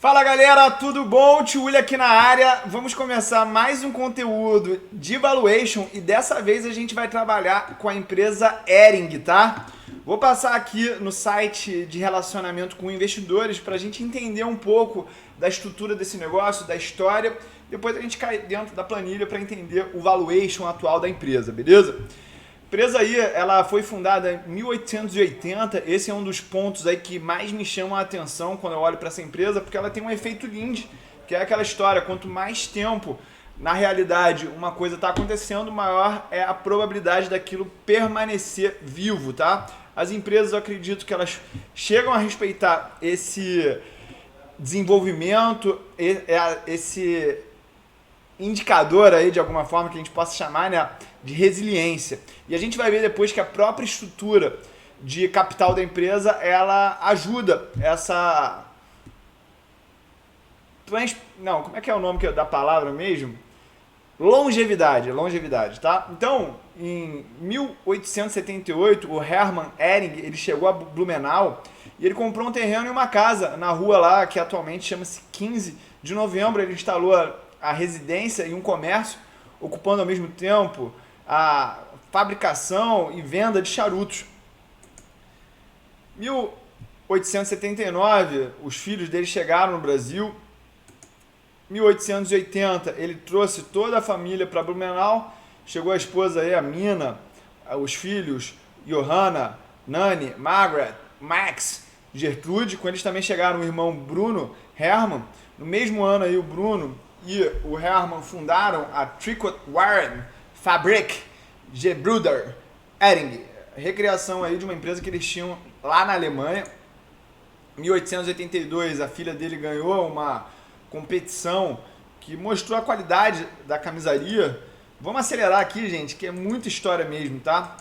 Fala galera, tudo bom? Tio William aqui na área. Vamos começar mais um conteúdo de valuation e dessa vez a gente vai trabalhar com a empresa Hering, tá? Vou passar aqui no site de relacionamento com investidores para a gente entender um pouco da estrutura desse negócio, da história. Depois a gente cai dentro da planilha para entender o valuation atual da empresa, beleza? A empresa aí, ela foi fundada em 1880, esse é um dos pontos aí que mais me chamam a atenção quando eu olho para essa empresa, porque ela tem um efeito Lindy, que é aquela história, quanto mais tempo na realidade uma coisa está acontecendo, maior é a probabilidade daquilo permanecer vivo, tá? As empresas, eu acredito que elas chegam a respeitar esse desenvolvimento, esse indicador aí, de alguma forma, que a gente possa chamar, né, de resiliência. E a gente vai ver depois que a própria estrutura de capital da empresa, ela ajuda essa... Não, como é que é o nome da palavra mesmo? Longevidade, tá? Então, em 1878, o Hermann Hering, ele chegou a Blumenau e ele comprou um terreno e uma casa na rua lá, que atualmente chama-se 15 de Novembro. Ele instalou a residência e um comércio, ocupando ao mesmo tempo a fabricação e venda de charutos. Em 1879, os filhos dele chegaram no Brasil. Em 1880, ele trouxe toda a família para Blumenau. Chegou a esposa aí, a Mina, os filhos, Johanna, Nani, Margaret, Max, Gertrude. Com eles também chegaram o irmão Bruno Hermann. No mesmo ano aí, o Bruno e o Hermann fundaram a Tricot Waren Fabrik Gebruder Hering, recriação aí de uma empresa que eles tinham lá na Alemanha. Em 1882, a filha dele ganhou uma competição que mostrou a qualidade da camisaria. Vamos acelerar aqui, gente, que é muita história mesmo, tá?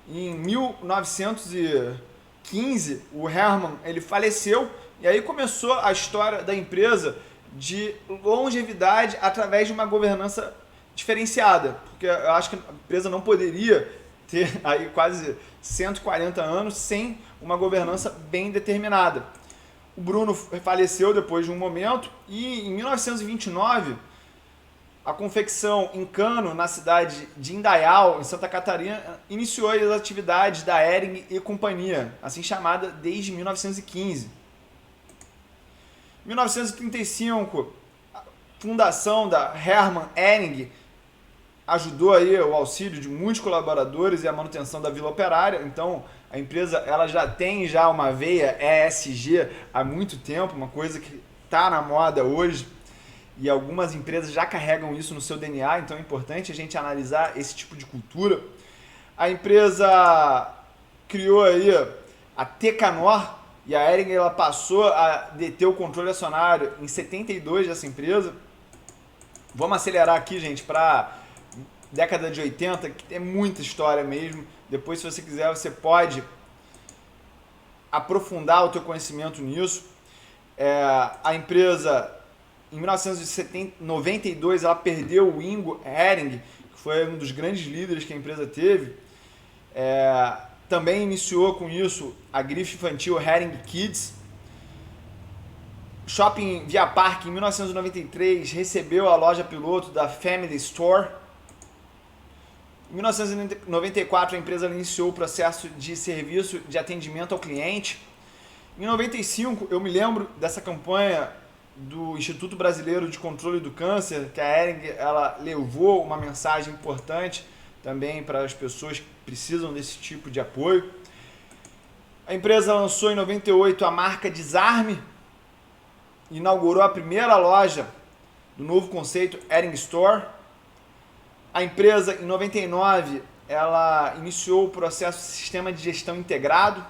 Em 1915, o Hermann, ele faleceu e aí começou a história da empresa de longevidade através de uma governança diferenciada, porque eu acho que a empresa não poderia ter aí quase 140 anos sem uma governança bem determinada. O Bruno faleceu depois de um momento e em 1929 a confecção em cano na cidade de Indaial, em Santa Catarina, iniciou as atividades da Hering e Companhia, assim chamada desde 1915. Em 1935, a fundação da Hermann Hering ajudou aí o auxílio de muitos colaboradores e a manutenção da Vila Operária. Então, a empresa ela já tem uma veia ESG há muito tempo, uma coisa que está na moda hoje, e algumas empresas já carregam isso no seu DNA, então é importante a gente analisar esse tipo de cultura. A empresa criou aí a Tecanor, e a Hering ela passou a deter o controle acionário em 72 dessa empresa. Vamos acelerar aqui, gente, para década de 80, que tem muita história mesmo. Depois, se você quiser, você pode aprofundar o teu conhecimento nisso. A empresa, em 1992, ela perdeu o Ingo Hering, que foi um dos grandes líderes que a empresa teve. Também iniciou com isso a grife infantil Hering Kids. Shopping Via Parque, em 1993, recebeu a loja piloto da Family Store. Em 1994, a empresa iniciou o processo de serviço de atendimento ao cliente. Em 95, eu me lembro dessa campanha do Instituto Brasileiro de Controle do Câncer, que a Hering ela levou uma mensagem importante também para as pessoas que precisam desse tipo de apoio. A empresa lançou em 98 a marca Desarme, inaugurou a primeira loja do novo conceito Hering Store. A empresa, em 99, ela iniciou o processo de sistema de gestão integrado.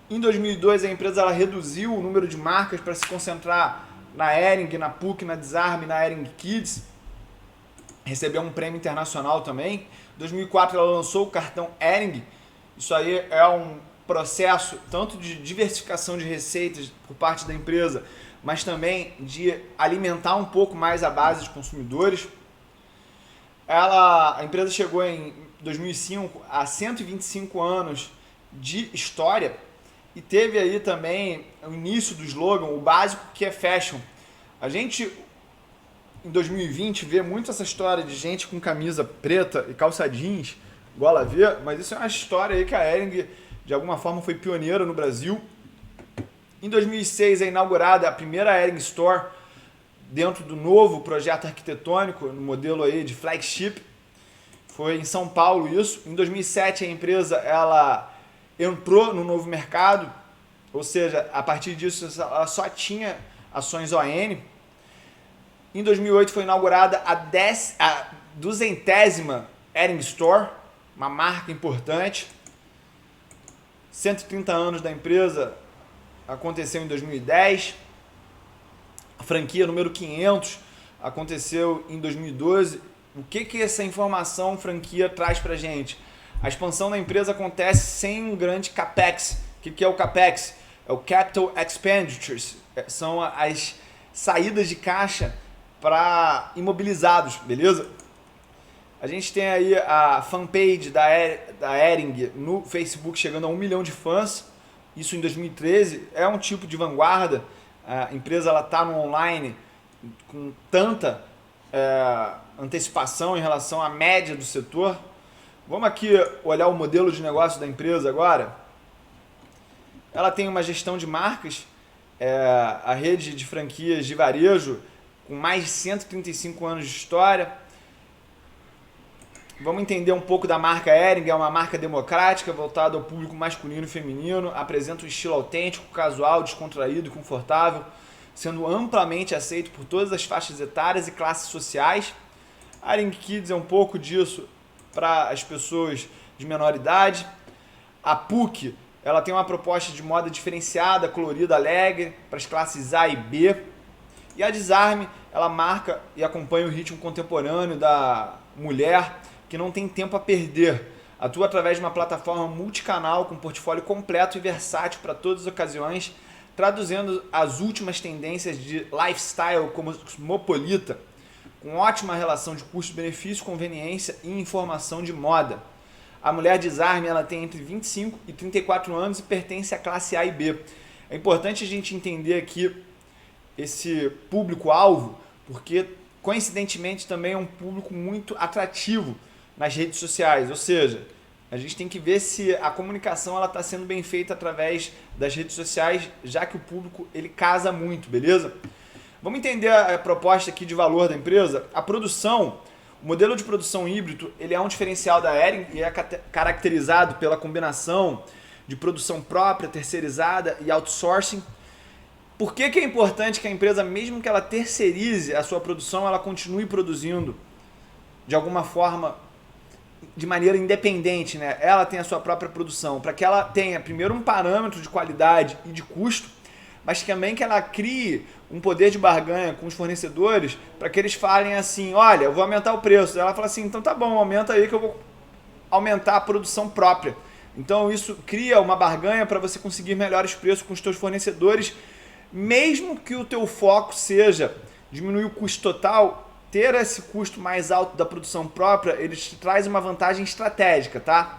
Em 2002, a empresa ela reduziu o número de marcas para se concentrar na Hering, na PUC, na Desarme, na Hering Kids. Recebeu um prêmio internacional também. Em 2004, ela lançou o cartão Hering. Isso aí é um processo tanto de diversificação de receitas por parte da empresa, mas também de alimentar um pouco mais a base de consumidores. A empresa chegou em 2005 a 125 anos de história. e teve aí também o início do slogan, o básico que é fashion. A gente, em 2020, vê muito essa história de gente com camisa preta e calça jeans, igual a ver, mas isso é uma história aí que a Hering, de alguma forma, foi pioneira no Brasil. Em 2006 é inaugurada a primeira Hering Store dentro do novo projeto arquitetônico, no modelo aí de flagship. Foi em São Paulo isso. Em 2007 a empresa ela entrou no novo mercado, ou seja, a partir disso ela só tinha ações ON. Em 2008 foi inaugurada a 200ª Hering Store, uma marca importante. 130 anos da empresa aconteceu em 2010. A franquia número 500 aconteceu em 2012. O que essa informação franquia traz para a gente? A expansão da empresa acontece sem um grande CAPEX. O que é o CAPEX? É o Capital Expenditures. São as saídas de caixa para imobilizados, beleza? A gente tem aí a fanpage da Hering no Facebook chegando a 1 milhão de fãs. Isso em 2013. É um tipo de vanguarda. A empresa está no online com tanta antecipação em relação à média do setor. Vamos aqui olhar o modelo de negócio da empresa agora. Ela tem uma gestão de marcas, a rede de franquias de varejo com mais de 135 anos de história. Vamos entender um pouco da marca Hering. É uma marca democrática, voltada ao público masculino e feminino, apresenta um estilo autêntico, casual, descontraído e confortável, sendo amplamente aceito por todas as faixas etárias e classes sociais. A Hering Kids é um pouco disso para as pessoas de menor idade. A PUC, ela tem uma proposta de moda diferenciada, colorida, alegre, para as classes A e B. E a Desarme, ela marca e acompanha o ritmo contemporâneo da mulher que não tem tempo a perder. Atua através de uma plataforma multicanal com portfólio completo e versátil para todas as ocasiões, traduzindo as últimas tendências de lifestyle cosmopolita, com ótima relação de custo-benefício, conveniência e informação de moda. A mulher Desarme, ela tem entre 25 e 34 anos e pertence à classe A e B. É importante a gente entender aqui esse público-alvo, porque coincidentemente também é um público muito atrativo nas redes sociais, ou seja, a gente tem que ver se a comunicação está sendo bem feita através das redes sociais, já que o público ele casa muito, beleza? Vamos entender a proposta aqui de valor da empresa. A produção, o modelo de produção híbrido, ele é um diferencial da Hering e é caracterizado pela combinação de produção própria, terceirizada e outsourcing. Por que é importante que a empresa, mesmo que ela terceirize a sua produção, ela continue produzindo de alguma forma, de maneira independente, né? Ela tem a sua própria produção, para que ela tenha primeiro um parâmetro de qualidade e de custo, mas também que ela crie um poder de barganha com os fornecedores para que eles falem assim, olha, eu vou aumentar o preço. Ela fala assim, então tá bom, aumenta aí que eu vou aumentar a produção própria. Então isso cria uma barganha para você conseguir melhores preços com os seus fornecedores, mesmo que o teu foco seja diminuir o custo total. Ter esse custo mais alto da produção própria, ele te traz uma vantagem estratégica, tá?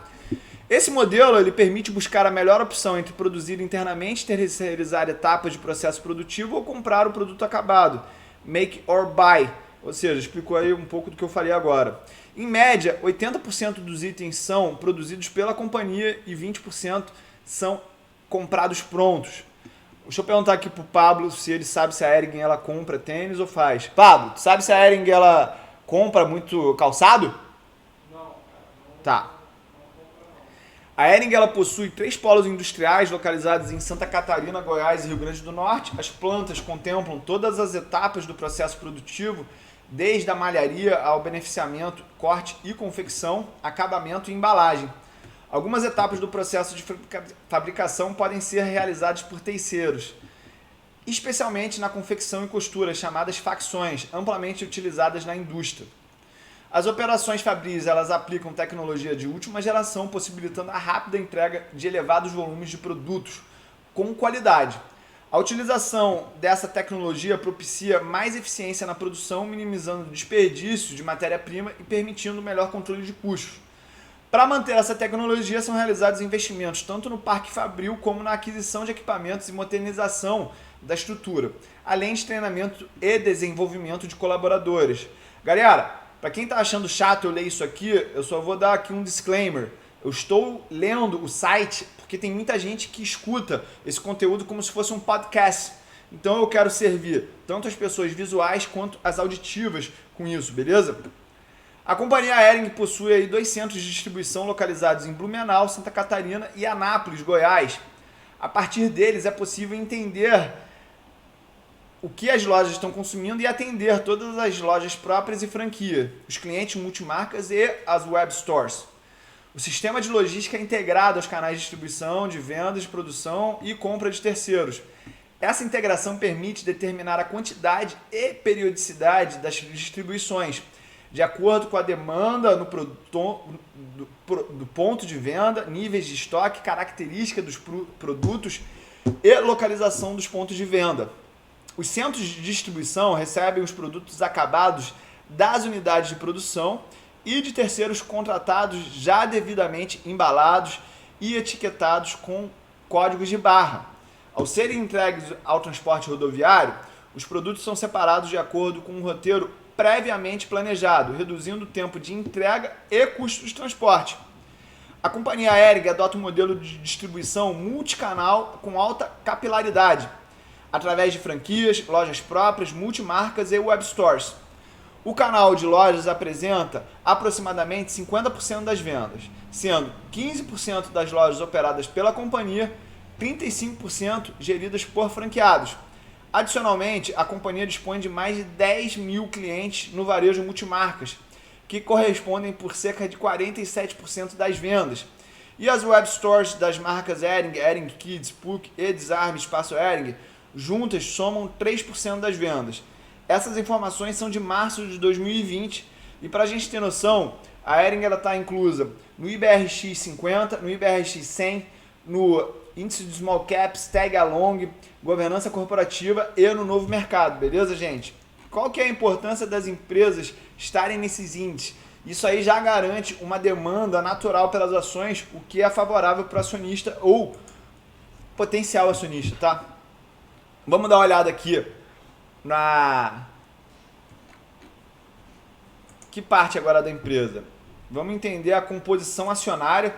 Esse modelo ele permite buscar a melhor opção entre produzir internamente, terceirizar etapas de processo produtivo ou comprar o produto acabado, make or buy, ou seja, explicou aí um pouco do que eu falei agora. Em média, 80% dos itens são produzidos pela companhia e 20% são comprados prontos. Deixa eu perguntar aqui pro Pablo se ele sabe se a Hering ela compra tênis ou faz. Pablo, tu sabe se a Hering ela compra muito calçado? Não, cara. Tá. A Hering ela possui 3 polos industriais localizados em Santa Catarina, Goiás e Rio Grande do Norte. As plantas contemplam todas as etapas do processo produtivo, desde a malharia ao beneficiamento, corte e confecção, acabamento e embalagem. Algumas etapas do processo de fabricação podem ser realizadas por terceiros, especialmente na confecção e costura, chamadas facções, amplamente utilizadas na indústria. As operações fabris elas aplicam tecnologia de última geração, possibilitando a rápida entrega de elevados volumes de produtos com qualidade. A utilização dessa tecnologia propicia mais eficiência na produção, minimizando o desperdício de matéria-prima e permitindo melhor controle de custos. Para manter essa tecnologia, são realizados investimentos tanto no Parque Fabril como na aquisição de equipamentos e modernização da estrutura, além de treinamento e desenvolvimento de colaboradores. Galera, para quem está achando chato eu ler isso aqui, eu só vou dar aqui um disclaimer. Eu estou lendo o site porque tem muita gente que escuta esse conteúdo como se fosse um podcast. Então eu quero servir tanto as pessoas visuais quanto as auditivas com isso, beleza? A companhia Hering possui aí 2 centros de distribuição localizados em Blumenau, Santa Catarina e Anápolis, Goiás. A partir deles é possível entender o que as lojas estão consumindo e atender todas as lojas próprias e franquia, os clientes multimarcas e as web stores. O sistema de logística é integrado aos canais de distribuição, de vendas, de produção e compra de terceiros. Essa integração permite determinar a quantidade e periodicidade das distribuições, de acordo com a demanda do ponto de venda, níveis de estoque, característica dos produtos e localização dos pontos de venda. Os centros de distribuição recebem os produtos acabados das unidades de produção e de terceiros contratados já devidamente embalados e etiquetados com códigos de barra. Ao serem entregues ao transporte rodoviário, os produtos são separados de acordo com um roteiro previamente planejado, reduzindo o tempo de entrega e custo de transporte. A companhia Hering adota um modelo de distribuição multicanal com alta capilaridade, através de franquias, lojas próprias, multimarcas e web stores. O canal de lojas apresenta aproximadamente 50% das vendas, sendo 15% das lojas operadas pela companhia, 35% geridas por franqueados. Adicionalmente, a companhia dispõe de mais de 10 mil clientes no varejo multimarcas, que correspondem por cerca de 47% das vendas. E as web stores das marcas Hering, Hering Kids, PUC e Desarme Espaço Hering, juntas somam 3% das vendas. Essas informações são de março de 2020 e para a gente ter noção, a Hering está inclusa no IBRX 50, no IBRX 100, no Índice de Small Caps, Tag Along, Governança Corporativa e no Novo Mercado, beleza, gente? Qual que é a importância das empresas estarem nesses índices? Isso aí já garante uma demanda natural pelas ações, o que é favorável para o acionista ou potencial acionista, tá? Vamos dar uma olhada aqui na... Que parte agora da empresa? Vamos entender a composição acionária,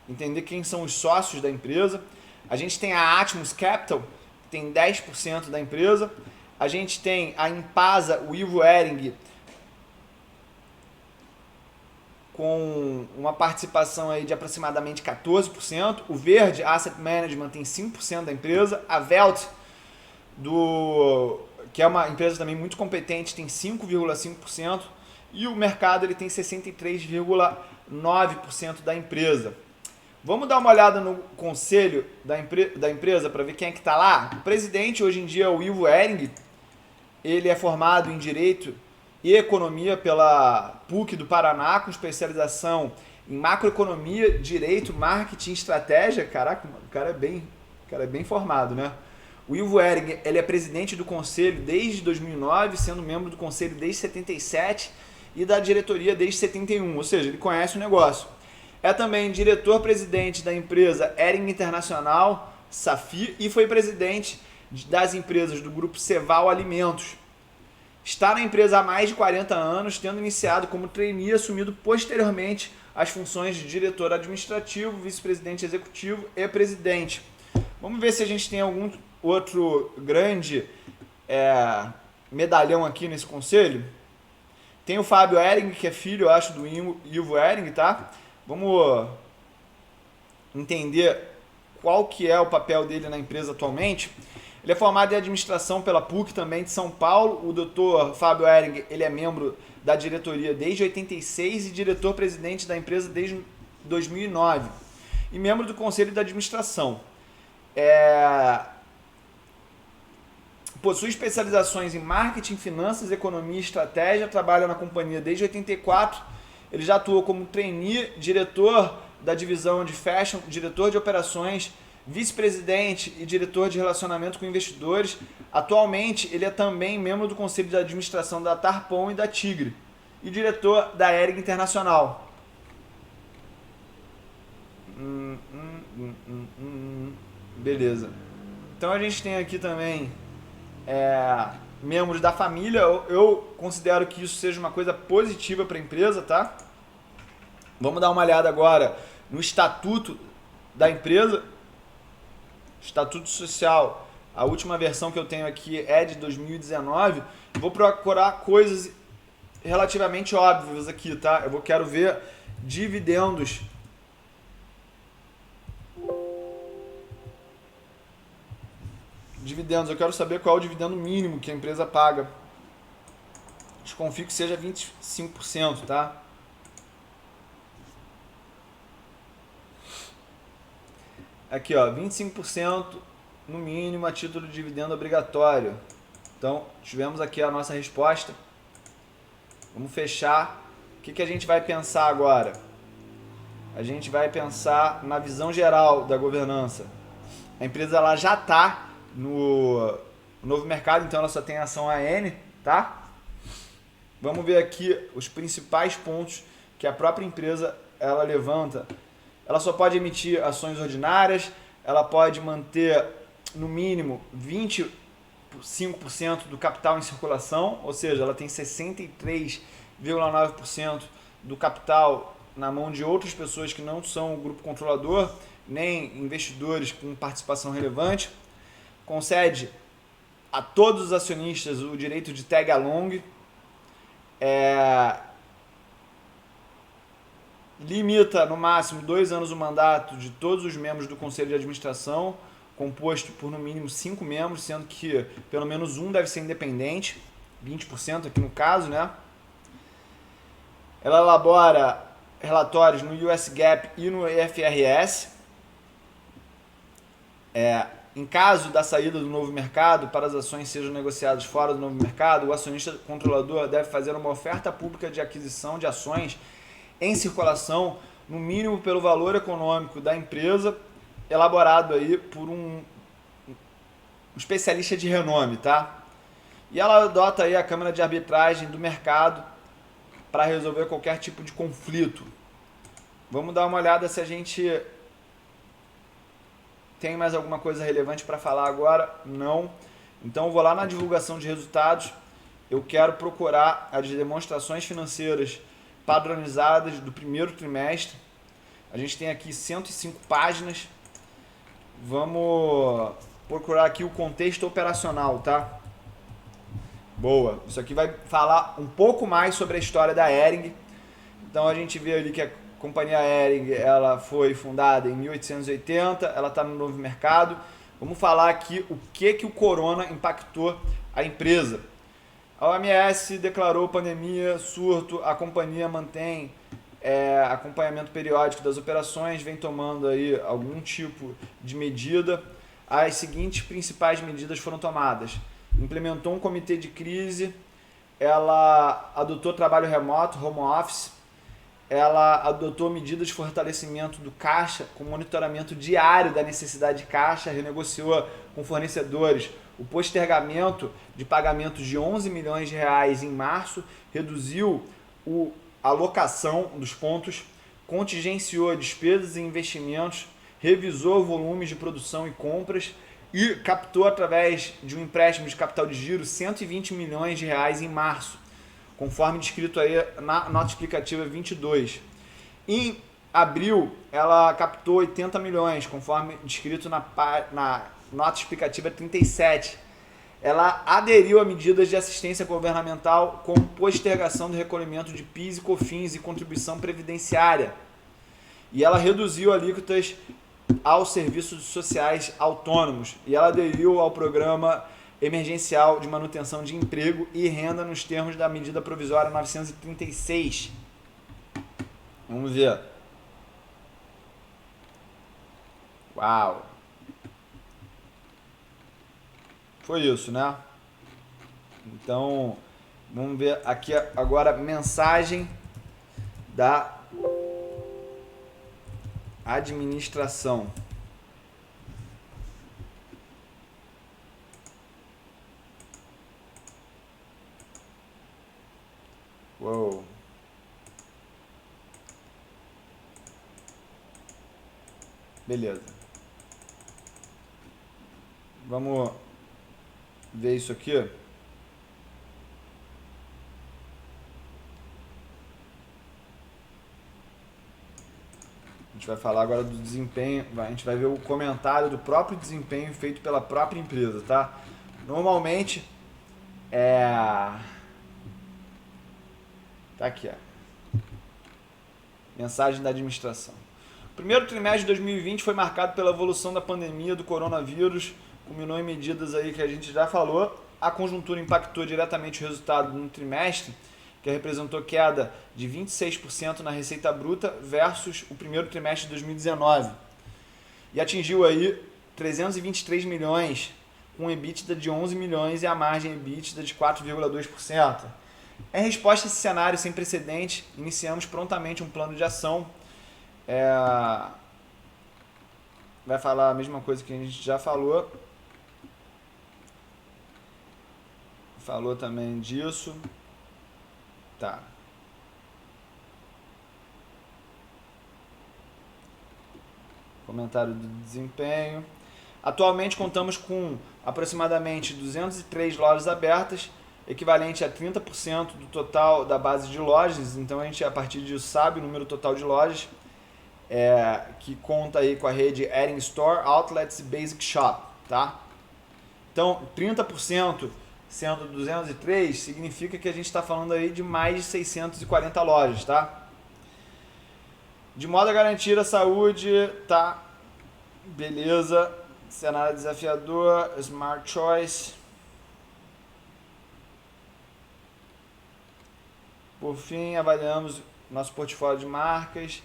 entender quem são os sócios da empresa. A gente tem a Atmos Capital, que tem 10% da empresa. A gente tem a Impasa, o Ivo Hering, com uma participação aí de aproximadamente 14%. O Verde Asset Management tem 5% da empresa. A Velt, que é uma empresa também muito competente, tem 5,5%. E o mercado ele tem 63,9% da empresa. Vamos dar uma olhada no conselho da empresa para ver quem é que está lá. O presidente hoje em dia é o Ivo Hering. Ele é formado em Direito e Economia pela PUC do Paraná, com especialização em Macroeconomia, Direito, Marketing e Estratégia. Caraca, o cara é bem formado, né? O Ivo Hering, ele é presidente do conselho desde 2009, sendo membro do conselho desde 77 e da diretoria desde 71, ou seja, ele conhece o negócio. É também diretor-presidente da empresa Hering Internacional, Safi, e foi presidente das empresas do grupo Ceval Alimentos. Está na empresa há mais de 40 anos, tendo iniciado como trainee e assumido posteriormente as funções de diretor administrativo, vice-presidente executivo e presidente. Vamos ver se a gente tem algum outro grande medalhão aqui nesse conselho. Tem o Fábio Hering, que é filho, eu acho, do Ivo Hering, tá? Vamos entender qual que é o papel dele na empresa atualmente. Ele é formado em administração pela PUC também de São Paulo. O Dr. Fábio Hering, ele é membro da diretoria desde 86 e diretor-presidente da empresa desde 2009. E membro do conselho de administração. Possui especializações em marketing, finanças, economia e estratégia. Trabalha na companhia desde 84. Ele já atuou como trainee, diretor da divisão de fashion, diretor de operações, vice-presidente e diretor de relacionamento com investidores. Atualmente, ele é também membro do conselho de administração da Tarpon e da Tigre e diretor da Hering Internacional. Beleza. Então a gente tem aqui também membros da família. Eu considero que isso seja uma coisa positiva para a empresa, tá? Vamos dar uma olhada agora no estatuto da empresa. Estatuto social. A última versão que eu tenho aqui é de 2019. Vou procurar coisas relativamente óbvias aqui, tá? Quero ver dividendos. Dividendos, eu quero saber qual é o dividendo mínimo que a empresa paga. Desconfio que seja 25%, tá? Aqui, ó, 25% no mínimo a título de dividendo obrigatório. Então, tivemos aqui a nossa resposta. Vamos fechar. O que a gente vai pensar agora? A gente vai pensar na visão geral da governança. A empresa ela já está no novo mercado, então ela só tem ação AN, tá? Vamos ver aqui os principais pontos que a própria empresa ela levanta. Ela só pode emitir ações ordinárias, ela pode manter no mínimo 25% do capital em circulação, ou seja, ela tem 63,9% do capital na mão de outras pessoas que não são o grupo controlador, nem investidores com participação relevante. Concede a todos os acionistas o direito de tag along, limita no máximo 2 anos o mandato de todos os membros do conselho de administração, composto por no mínimo 5 membros, sendo que pelo menos um deve ser independente, 20% aqui no caso, né? Ela elabora relatórios no US GAAP e no IFRS. Em caso da saída do novo mercado, para as ações sejam negociadas fora do novo mercado, o acionista controlador deve fazer uma oferta pública de aquisição de ações em circulação, no mínimo pelo valor econômico da empresa, elaborado aí por um especialista de renome, tá? E ela adota aí a Câmara de Arbitragem do mercado para resolver qualquer tipo de conflito. Vamos dar uma olhada se a gente tem mais alguma coisa relevante para falar agora? Não. Então eu vou lá na divulgação de resultados. Eu quero procurar as demonstrações financeiras padronizadas do primeiro trimestre. A gente tem aqui 105 páginas. Vamos procurar aqui o contexto operacional, tá? Boa. Isso aqui vai falar um pouco mais sobre a história da Hering. Então a gente vê ali que a companhia Hering, ela foi fundada em 1880, ela está no novo mercado. Vamos falar aqui o que o corona impactou a empresa. A OMS declarou pandemia, surto, a companhia mantém acompanhamento periódico das operações, vem tomando aí algum tipo de medida. As seguintes principais medidas foram tomadas. Implementou um comitê de crise, ela adotou trabalho remoto, home office, ela adotou medidas de fortalecimento do caixa, com monitoramento diário da necessidade de caixa, renegociou com fornecedores o postergamento de pagamentos de 11 milhões de reais em março, reduziu a alocação dos pontos, contingenciou despesas e investimentos, revisou volumes de produção e compras e captou através de um empréstimo de capital de giro 120 milhões de reais em março, conforme descrito aí na nota explicativa 22. Em abril, ela captou 80 milhões, conforme descrito na nota explicativa 37. Ela aderiu a medidas de assistência governamental como postergação do recolhimento de PIS e COFINS e contribuição previdenciária. E ela reduziu alíquotas aos serviços sociais autônomos. E ela aderiu ao programa emergencial de manutenção de emprego e renda nos termos da medida provisória 936. Vamos ver. Uau! Foi isso, né? Então, vamos ver aqui agora a mensagem da administração. Uou. Beleza. Vamos ver isso aqui. A gente vai falar agora do desempenho, a gente vai ver o comentário do próprio desempenho feito pela própria empresa, tá? Normalmente, tá aqui, ó. Mensagem da administração. O primeiro trimestre de 2020 foi marcado pela evolução da pandemia do coronavírus, culminou em medidas aí que a gente já falou. A conjuntura impactou diretamente o resultado no trimestre, que representou queda de 26% na receita bruta versus o primeiro trimestre de 2019. E atingiu aí 323 milhões, com um EBITDA de 11 milhões e a margem EBITDA de 4,2%. Em resposta a esse cenário sem precedente, iniciamos prontamente um plano de ação. Vai falar a mesma coisa que a gente já falou. Falou também disso. Tá. Comentário do desempenho. Atualmente contamos com aproximadamente 203 lojas abertas, equivalente a 30% do total da base de lojas. Então a gente, a partir disso, sabe o número total de lojas, que conta aí com a rede Adding Store, Outlets e Basic Shop, tá? Então 30% sendo 203 significa que a gente está falando aí de mais de 640 lojas, tá? De modo a garantir a saúde, tá? Beleza. Cenário desafiador, Smart Choice. Por fim, avaliamos nosso portfólio de marcas.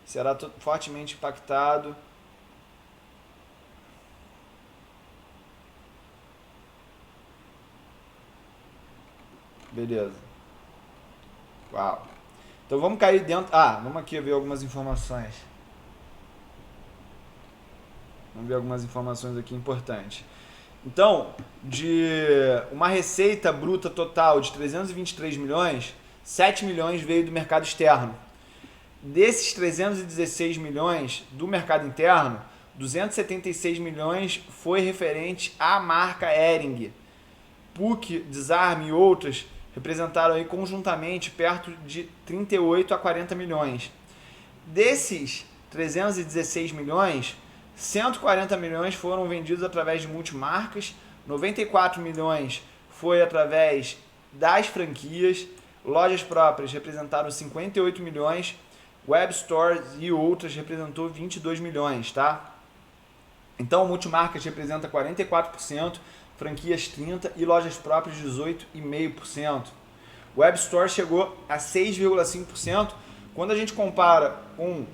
Será fortemente impactado. Beleza. Uau. Então vamos cair dentro... vamos aqui ver algumas informações. Vamos ver algumas informações aqui importantes. Então, de uma receita bruta total de 323 milhões, 7 milhões veio do mercado externo. Desses 316 milhões do mercado interno, 276 milhões foi referente à marca Hering. PUC, Desarme e outras representaram aí conjuntamente perto de 38 a 40 milhões. Desses 316 milhões, 140 milhões foram vendidos através de multimarcas, 94 milhões foi através das franquias, lojas próprias representaram 58 milhões, web stores e outras representou 22 milhões, tá? Então, multimarcas representa 44%, franquias 30% e lojas próprias 18,5%. Web Store chegou a 6,5%. Quando a gente compara com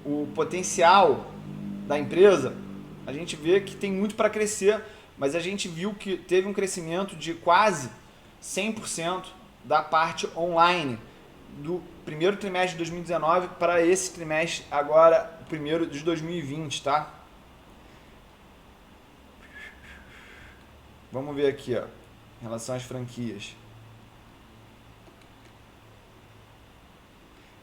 o potencial da empresa, a gente vê que tem muito para crescer, mas a gente viu que teve um crescimento de quase 100% da parte online do primeiro trimestre de 2019 para esse trimestre agora, o primeiro de 2020, tá? Vamos ver aqui, ó, em relação às franquias.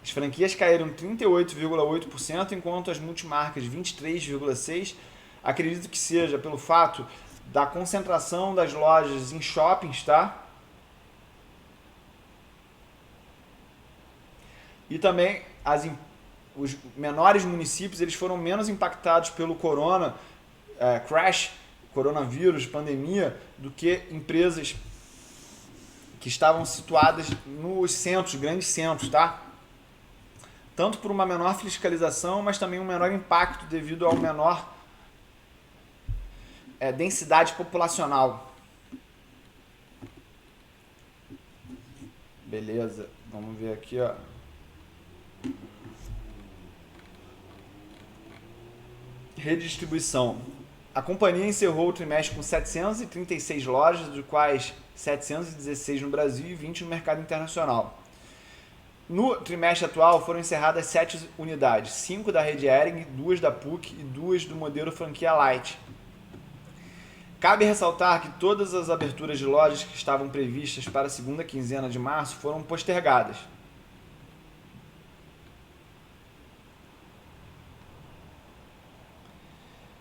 As franquias caíram 38,8%, enquanto as multimarcas 23,6%. Acredito que seja pelo fato da concentração das lojas em shoppings, tá? E também os menores municípios eles foram menos impactados pelo coronavírus, pandemia, do que empresas que estavam situadas nos centros, grandes centros, tá? Tanto por uma menor fiscalização, mas também um menor impacto devido ao menor densidade populacional. Beleza, vamos ver aqui, ó. Redistribuição. A companhia encerrou o trimestre com 736 lojas, dos quais 716 no Brasil e 20 no mercado internacional. No trimestre atual foram encerradas 7 unidades, 5 da rede Hering, 2 da PUC e 2 do modelo franquia Light. Cabe ressaltar que todas as aberturas de lojas que estavam previstas para a segunda quinzena de março foram postergadas.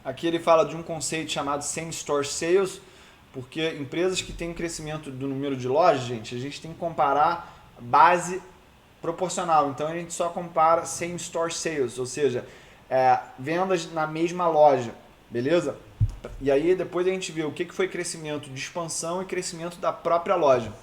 Aqui ele fala de um conceito chamado Same Store Sales, porque empresas que têm um crescimento do número de lojas, gente, a gente tem que comparar base proporcional. Então a gente só compara Same Store Sales, ou seja, vendas na mesma loja, beleza? E aí depois a gente vê o que foi crescimento de expansão e crescimento da própria loja.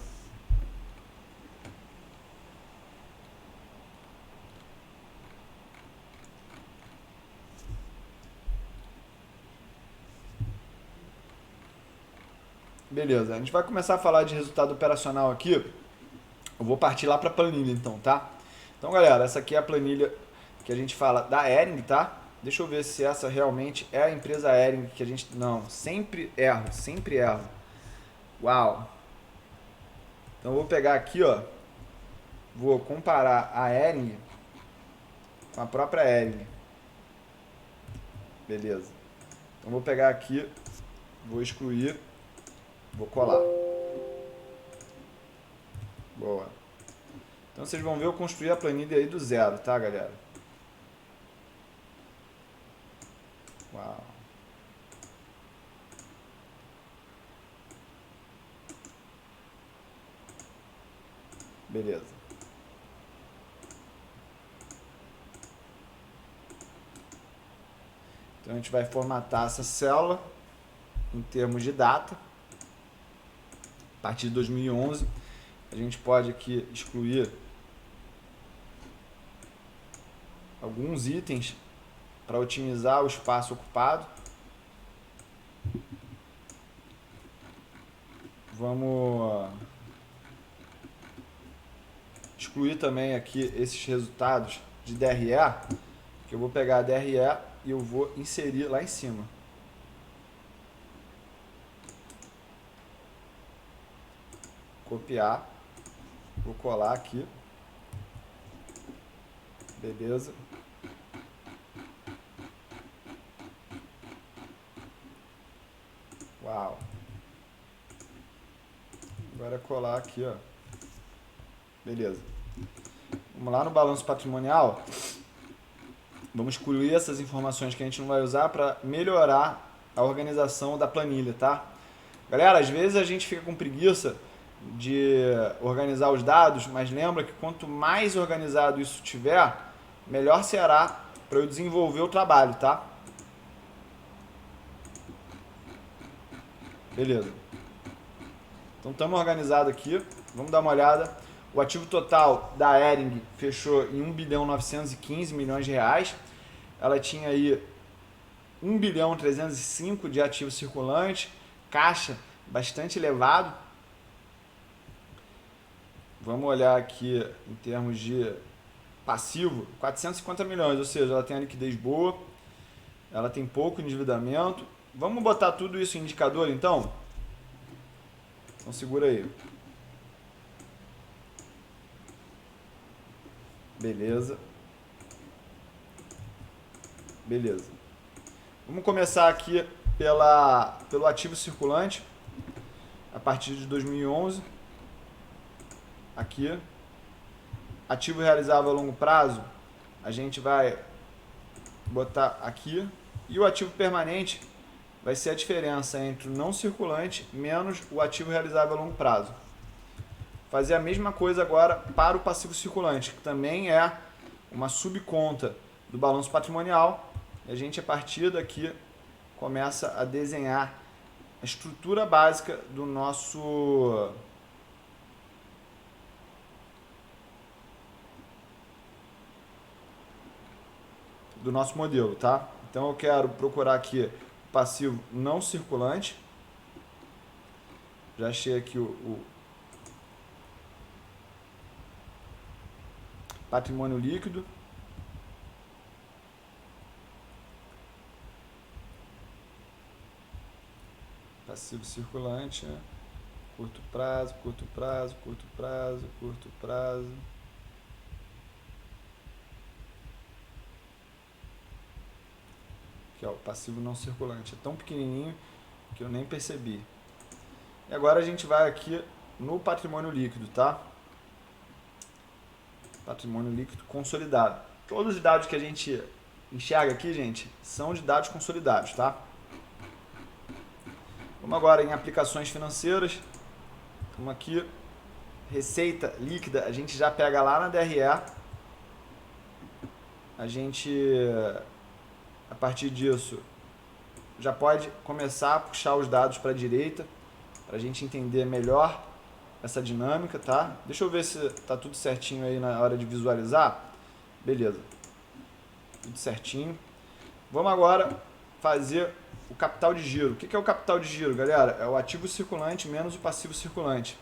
Beleza, a gente vai começar a falar de resultado operacional aqui. Eu vou partir lá para a planilha então, tá? Então galera, essa aqui é a planilha que a gente fala da Hering, tá? Deixa eu ver se essa realmente é a empresa Hering que a gente... Não, sempre erro, sempre erro. Uau! Então eu vou pegar aqui, ó. Vou comparar a Hering com a própria Hering. Beleza. Então vou pegar aqui, vou excluir, vou colar. Boa. Então vocês vão ver eu construir a planilha aí do zero, tá, galera? Uau. Beleza. Então a gente vai formatar essa célula em termos de data. A partir de 2011, a gente pode aqui excluir alguns itens para otimizar o espaço ocupado. Vamos excluir também aqui esses resultados de DRE, que eu vou pegar a DRE e eu vou inserir lá em cima. Copiar, vou colar aqui. Beleza. Uau. Agora colar aqui, ó. Beleza. Vamos lá no balanço patrimonial. Vamos excluir essas informações que a gente não vai usar para melhorar a organização da planilha, tá? Galera, às vezes a gente fica com preguiça de organizar os dados, mas lembra que quanto mais organizado isso tiver, melhor será para eu desenvolver o trabalho, tá? Beleza. Então estamos organizados aqui. Vamos dar uma olhada. O ativo total da Hering fechou em 1.915 bilhões de reais. Ela tinha aí 1.305 de ativo circulante, caixa bastante elevado. Vamos olhar aqui em termos de passivo, 450 milhões, ou seja, ela tem a liquidez boa, ela tem pouco endividamento. Vamos botar tudo isso em indicador então? Então segura aí. Beleza. Beleza. Vamos começar aqui pelo ativo circulante, a partir de 2011. Aqui. Ativo realizável a longo prazo, a gente vai botar aqui. E o ativo permanente vai ser a diferença entre o não circulante menos o ativo realizável a longo prazo. Fazer a mesma coisa agora para o passivo circulante, que também é uma subconta do balanço patrimonial. E a gente, a partir daqui, começa a desenhar a estrutura básica do nosso modelo, tá? Então eu quero procurar aqui o passivo não circulante. Já achei aqui o patrimônio líquido. Passivo circulante, né? Curto prazo, curto prazo, curto prazo, curto prazo. Aqui, ó, o passivo não circulante. É tão pequenininho que eu nem percebi. E agora a gente vai aqui no patrimônio líquido, tá? Patrimônio líquido consolidado. Todos os dados que a gente enxerga aqui, gente, são de dados consolidados, tá? Vamos agora em aplicações financeiras. Vamos aqui, receita líquida, a gente já pega lá na DRE. A gente, a partir disso, já pode começar a puxar os dados para a direita, para a gente entender melhor essa dinâmica, tá? Deixa eu ver se tá tudo certinho aí na hora de visualizar. Beleza. Tudo certinho. Vamos agora fazer o capital de giro. O que é o capital de giro, galera? É o ativo circulante menos o passivo circulante.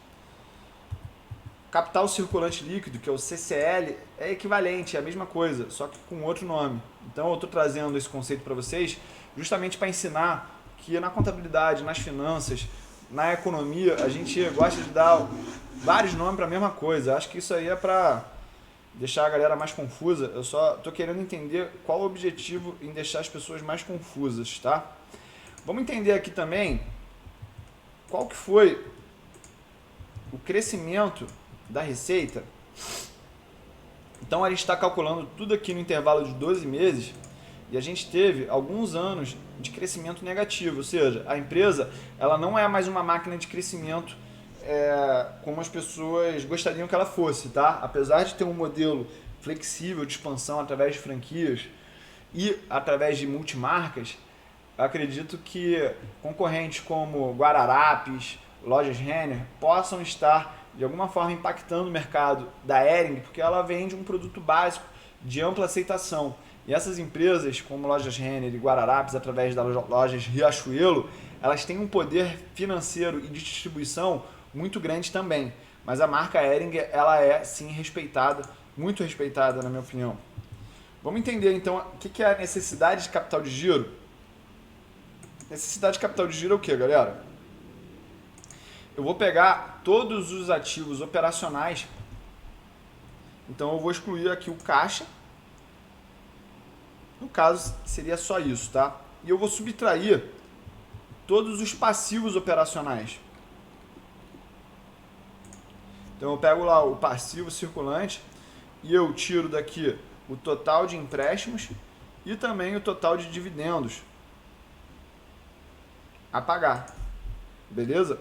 Capital circulante líquido, que é o CCL, é equivalente, é a mesma coisa, só que com outro nome. Então eu estou trazendo esse conceito para vocês justamente para ensinar que na contabilidade, nas finanças, na economia, a gente gosta de dar vários nomes para a mesma coisa. Acho que isso aí é para deixar a galera mais confusa. Eu só estou querendo entender qual o objetivo em deixar as pessoas mais confusas, tá? Vamos entender aqui também qual que foi o crescimento da receita. Então a gente está calculando tudo aqui no intervalo de 12 meses e a gente teve alguns anos de crescimento negativo, ou seja, a empresa ela não é mais uma máquina de crescimento como as pessoas gostariam que ela fosse, tá? Apesar de ter um modelo flexível de expansão através de franquias e através de multimarcas, eu acredito que concorrentes como Guararapes, Lojas Renner possam estar de alguma forma impactando o mercado da Hering, porque ela vende um produto básico de ampla aceitação. E essas empresas, como Lojas Renner e Guararapes, através das lojas Riachuelo, elas têm um poder financeiro e de distribuição muito grande também. Mas a marca Hering, ela é sim respeitada, muito respeitada na minha opinião. Vamos entender então o que é a necessidade de capital de giro. Necessidade de capital de giro é o que, galera? Eu vou pegar todos os ativos operacionais, então eu vou excluir aqui o caixa, no caso seria só isso, tá? E eu vou subtrair todos os passivos operacionais. Então eu pego lá o passivo circulante e eu tiro daqui o total de empréstimos e também o total de dividendos a pagar, beleza?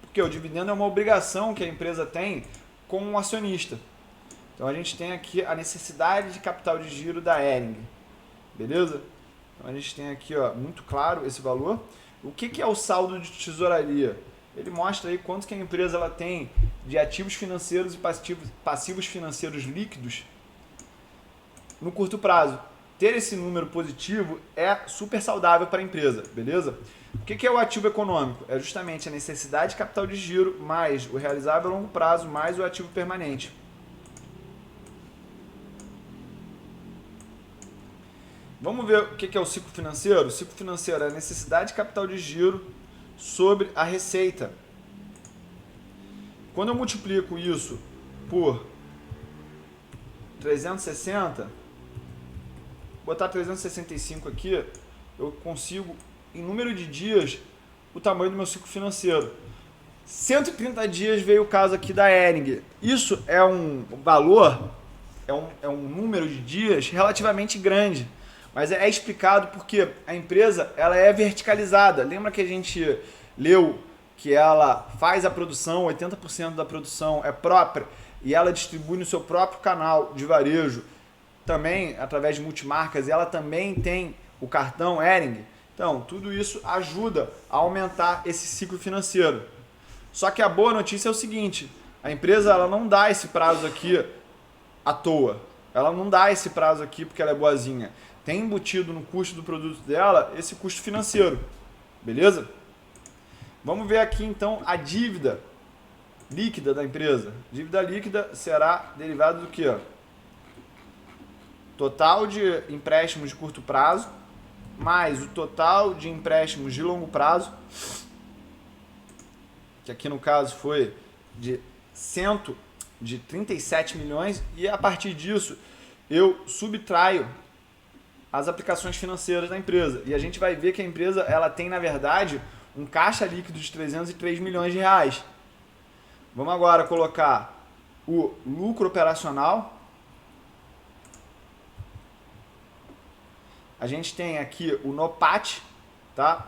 Porque o dividendo é uma obrigação que a empresa tem com um acionista. Então a gente tem aqui a necessidade de capital de giro da Hering, beleza? Então a gente tem aqui, ó, muito claro esse valor. O que é o saldo de tesouraria? Ele mostra aí quanto que a empresa ela tem de ativos financeiros e passivos financeiros líquidos no curto prazo. Ter esse número positivo é super saudável para a empresa, beleza? O que é o ativo econômico? É justamente a necessidade de capital de giro, mais o realizável a longo prazo, mais o ativo permanente. Vamos ver o que é o ciclo financeiro? O ciclo financeiro é a necessidade de capital de giro sobre a receita. Quando eu multiplico isso por 360, botar 365 aqui, eu consigo, em número de dias, o tamanho do meu ciclo financeiro. 130 dias veio o caso aqui da Hering. Isso é um valor, é um número de dias relativamente grande, mas é explicado porque a empresa ela é verticalizada. Lembra que a gente leu que ela faz a produção, 80% da produção é própria e ela distribui no seu próprio canal de varejo, também através de multimarcas, e ela também tem o cartão Hering. Então, tudo isso ajuda a aumentar esse ciclo financeiro. Só que a boa notícia é o seguinte, a empresa ela não dá esse prazo aqui à toa. Ela não dá esse prazo aqui porque ela é boazinha. Tem embutido no custo do produto dela esse custo financeiro. Beleza? Vamos ver aqui então a dívida líquida da empresa. Dívida líquida será derivada do quê? Total de empréstimos de curto prazo, mais o total de empréstimos de longo prazo, que aqui no caso foi de 37 milhões, e a partir disso eu subtraio as aplicações financeiras da empresa. E a gente vai ver que a empresa ela tem, na verdade, um caixa líquido de 303 milhões de reais. Vamos agora colocar o lucro operacional. a gente tem aqui o NOPAT, tá?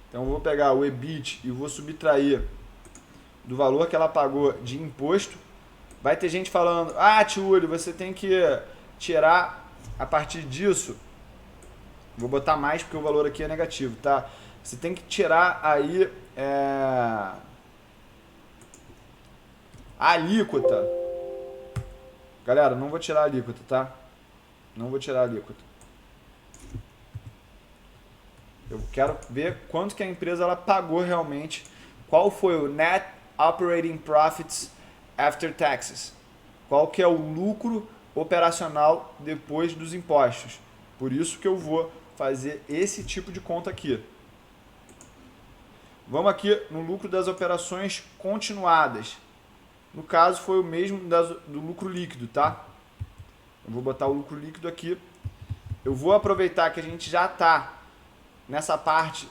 Então eu vou pegar o EBIT e vou subtrair do valor que ela pagou de imposto. Vai ter gente falando, ah, Tiúlio, você tem que tirar a partir disso. Vou botar mais porque o valor aqui é negativo, tá? Você tem que tirar aí a alíquota. Galera, não vou tirar a alíquota, tá? Não vou tirar a alíquota. Eu quero ver quanto que a empresa ela pagou realmente. Qual foi o Net Operating Profits After Taxes? Qual que é o lucro operacional depois dos impostos? Por isso que eu vou fazer esse tipo de conta aqui. Vamos aqui no lucro das operações continuadas. No caso, foi o mesmo do lucro líquido, tá? Eu vou botar o lucro líquido aqui. Eu vou aproveitar que a gente já está nessa parte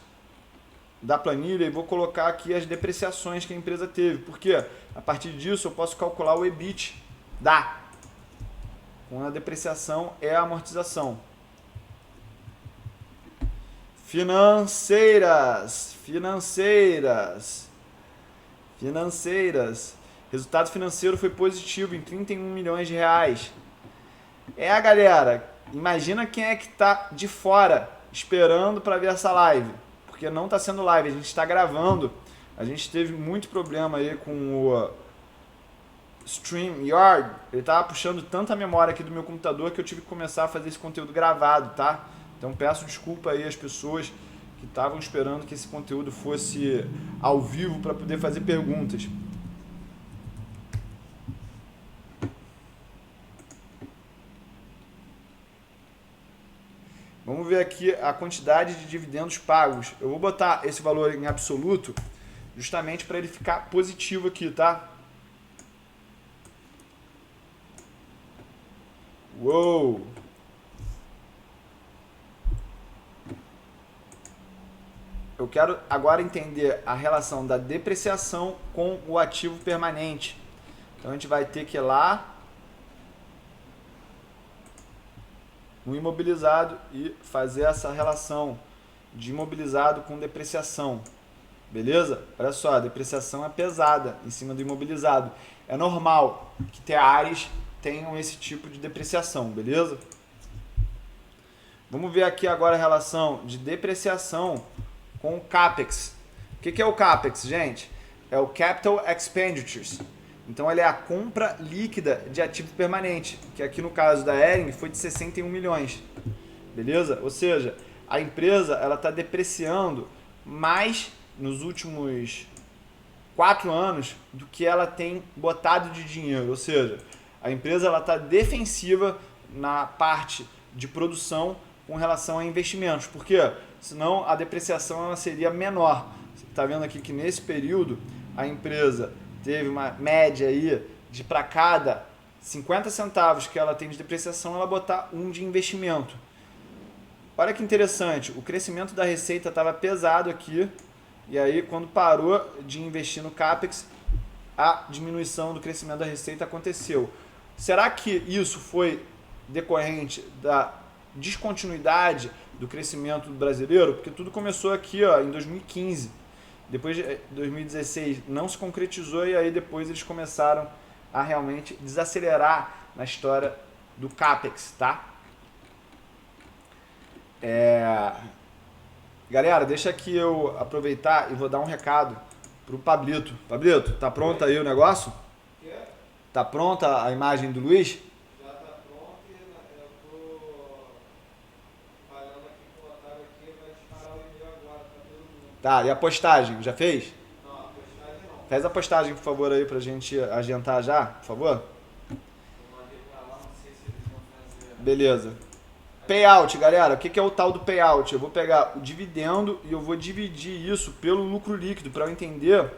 da planilha e vou colocar aqui as depreciações que a empresa teve. Porque a partir disso eu posso calcular o EBIT com a depreciação e a amortização. Financeiras. Resultado financeiro foi positivo em 31 milhões de reais. Galera, imagina quem é que tá de fora esperando para ver essa live. Porque não está sendo live, a gente está gravando. A gente teve muito problema aí com o StreamYard. Ele tava puxando tanta memória aqui do meu computador que eu tive que começar a fazer esse conteúdo gravado, tá? Então peço desculpa aí às pessoas que estavam esperando que esse conteúdo fosse ao vivo para poder fazer perguntas. Vamos ver aqui a quantidade de dividendos pagos. Eu vou botar esse valor em absoluto justamente para ele ficar positivo aqui, tá? Uou! Eu quero agora entender a relação da depreciação com o ativo permanente. Então a gente vai ter que ir lá no imobilizado e fazer essa relação de imobilizado com depreciação. Beleza? Olha só, a depreciação é pesada em cima do imobilizado. É normal que teares tenham esse tipo de depreciação, beleza? Vamos ver aqui agora a relação de depreciação com o CAPEX. O que é o CAPEX, gente? É o Capital Expenditures. Então, ele é a compra líquida de ativo permanente, que aqui no caso da Hering foi de 61 milhões. Beleza? Ou seja, a empresa está depreciando mais nos últimos 4 anos do que ela tem botado de dinheiro. Ou seja, a empresa está defensiva na parte de produção com relação a investimentos. Por quê? Senão a depreciação ela seria menor. Você está vendo aqui que nesse período a empresa teve uma média aí de para cada 50 centavos que ela tem de depreciação, ela botar 1 de investimento. Olha que interessante, o crescimento da receita estava pesado aqui, e aí quando parou de investir no CAPEX, a diminuição do crescimento da receita aconteceu. Será que isso foi decorrente da descontinuidade do crescimento brasileiro? Porque tudo começou aqui em 2015. Depois de 2016 não se concretizou e aí depois eles começaram a realmente desacelerar na história do CAPEX, tá? Galera, deixa aqui eu aproveitar e vou dar um recado pro Pablito. Pablito, tá pronto aí o negócio? Tá pronta a imagem do Luiz? Já tá pronto e eu tô falando aqui com o Otávio aqui, vai disparar o e-mail agora para todo mundo. Tá, e a postagem, já fez? Não, a postagem não. Faz a postagem, por favor, aí pra gente adiantar já, por favor. Eu mandei pra lá, não sei se eles vão fazer. Beleza. Payout, galera, o que é o tal do payout? Eu vou pegar o dividendo e eu vou dividir isso pelo lucro líquido para eu entender.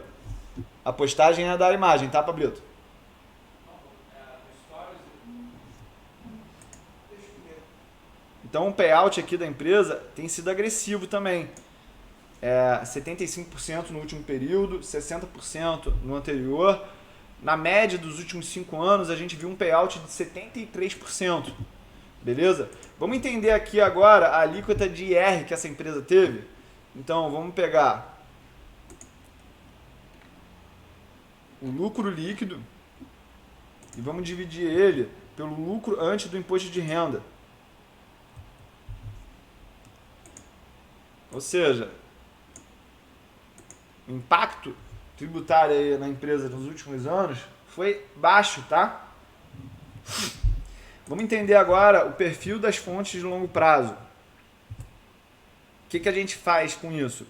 A postagem é da imagem, tá, Pablito? Então o payout aqui da empresa tem sido agressivo também. 75% no último período, 60% no anterior. Na média dos últimos 5 anos, a gente viu um payout de 73%. Beleza? Vamos entender aqui agora a alíquota de IR que essa empresa teve. Então, vamos pegar o lucro líquido e vamos dividir ele pelo lucro antes do imposto de renda. Ou seja, o impacto tributário aí na empresa nos últimos anos foi baixo, tá? Vamos entender agora o perfil das fontes de longo prazo. O que a gente faz com isso?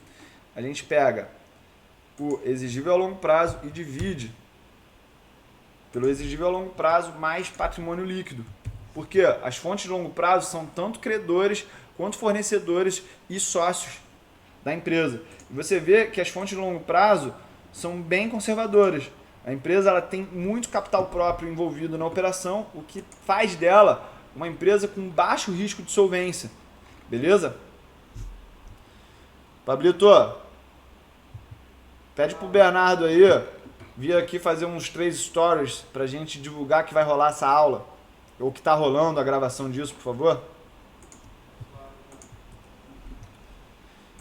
A gente pega o exigível a longo prazo e divide pelo exigível a longo prazo mais patrimônio líquido. Porque as fontes de longo prazo são tanto credores quanto fornecedores e sócios da empresa. E você vê que as fontes de longo prazo são bem conservadoras. A empresa ela tem muito capital próprio envolvido na operação, o que faz dela uma empresa com baixo risco de solvência. Beleza? Pablito, pede pro Bernardo aí vir aqui fazer uns 3 stories pra gente divulgar que vai rolar essa aula. Ou que tá rolando a gravação disso, por favor.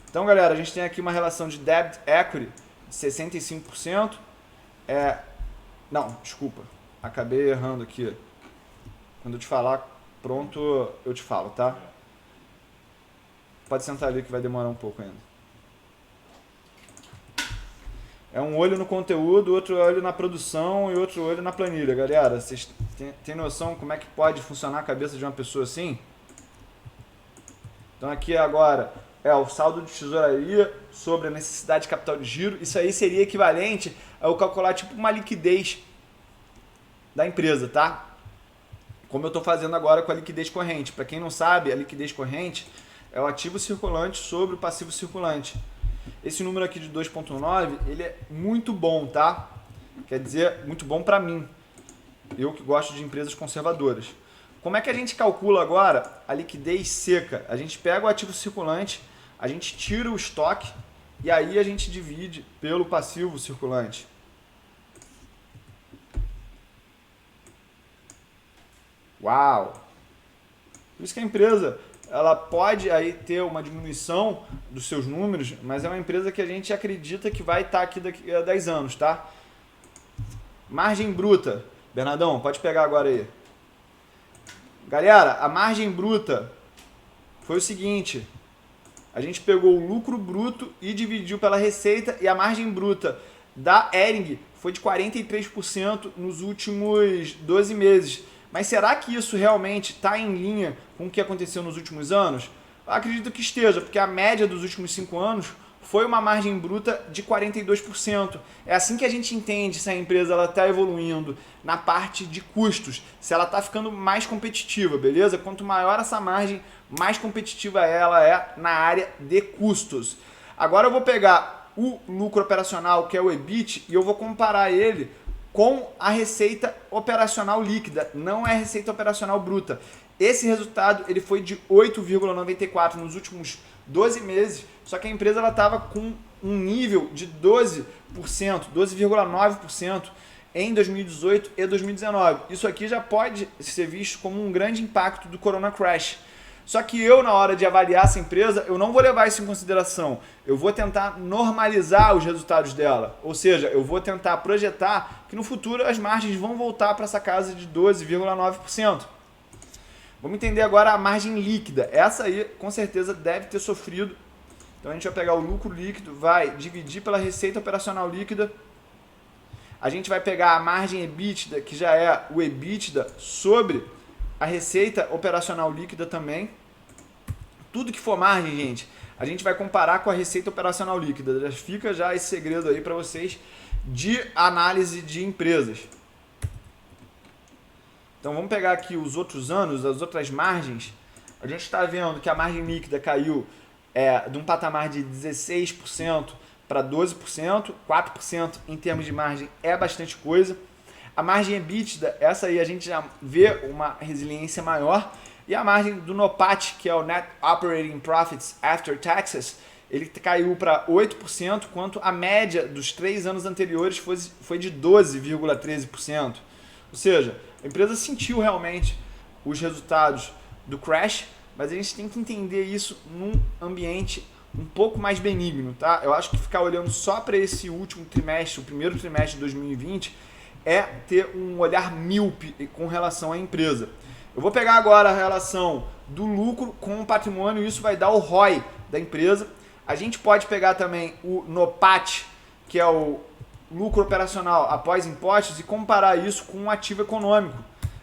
Então, galera, a gente tem aqui uma relação de Debt Equity de 65%. Não, desculpa. Acabei errando aqui. Quando eu te falar pronto, eu te falo, tá? Pode sentar ali que vai demorar um pouco ainda. É um olho no conteúdo, outro olho na produção e outro olho na planilha. Galera, vocês têm noção como é que pode funcionar a cabeça de uma pessoa assim? Então aqui agora é o saldo de tesouraria sobre a necessidade de capital de giro. Isso aí seria equivalente a eu calcular tipo uma liquidez da empresa, tá? Como eu estou fazendo agora com a liquidez corrente. Para quem não sabe, a liquidez corrente é o ativo circulante sobre o passivo circulante. Esse número aqui de 2,9, ele é muito bom, tá? Quer dizer, muito bom para mim. Eu que gosto de empresas conservadoras. Como é que a gente calcula agora a liquidez seca? A gente pega o ativo circulante, a gente tira o estoque e aí a gente divide pelo passivo circulante. Uau! Por isso que a empresa ela pode aí ter uma diminuição dos seus números, mas é uma empresa que a gente acredita que vai estar aqui daqui a 10 anos, tá? Margem bruta. Bernardão, pode pegar agora aí. Galera, a margem bruta foi o seguinte. A gente pegou o lucro bruto e dividiu pela receita e a margem bruta da Hering foi de 43% nos últimos 12 meses. Mas será que isso realmente está em linha com o que aconteceu nos últimos anos? Eu acredito que esteja, porque a média dos últimos 5 anos foi uma margem bruta de 42%. É assim que a gente entende se a empresa está evoluindo na parte de custos, se ela está ficando mais competitiva, beleza? Quanto maior essa margem, mais competitiva ela é na área de custos. Agora eu vou pegar o lucro operacional, que é o EBIT, e eu vou comparar ele com a receita operacional líquida, não é a receita operacional bruta. Esse resultado ele foi de 8,94 nos últimos 12 meses, só que a empresa estava com um nível de 12%, 12,9% em 2018 e 2019. Isso aqui já pode ser visto como um grande impacto do Corona Crash. Só que eu, na hora de avaliar essa empresa, eu não vou levar isso em consideração. Eu vou tentar normalizar os resultados dela. Ou seja, eu vou tentar projetar que no futuro as margens vão voltar para essa casa de 12,9%. Vamos entender agora a margem líquida. Essa aí, com certeza, deve ter sofrido. Então a gente vai pegar o lucro líquido, vai dividir pela receita operacional líquida. A gente vai pegar a margem EBITDA, que já é o EBITDA, sobre a receita operacional líquida também. Tudo que for margem, gente, a gente vai comparar com a receita operacional líquida. Já fica já esse segredo aí para vocês de análise de empresas. Então vamos pegar aqui os outros anos, as outras margens. A gente está vendo que a margem líquida caiu de um patamar de 16% para 12%, 4% em termos de margem é bastante coisa. A margem EBITDA, essa aí a gente já vê uma resiliência maior. E a margem do NOPAT, que é o Net Operating Profits After Taxes, ele caiu para 8%, enquanto a média dos 3 anos anteriores foi de 12,13%. Ou seja, a empresa sentiu realmente os resultados do crash, mas a gente tem que entender isso num ambiente um pouco mais benigno, tá? Eu acho que ficar olhando só para esse último trimestre, o primeiro trimestre de 2020, é ter um olhar míope com relação à empresa. Eu vou pegar agora a relação do lucro com o patrimônio, e isso vai dar o ROI da empresa. A gente pode pegar também o NOPAT, que é o lucro operacional após impostos, e comparar isso com um ativo econômico.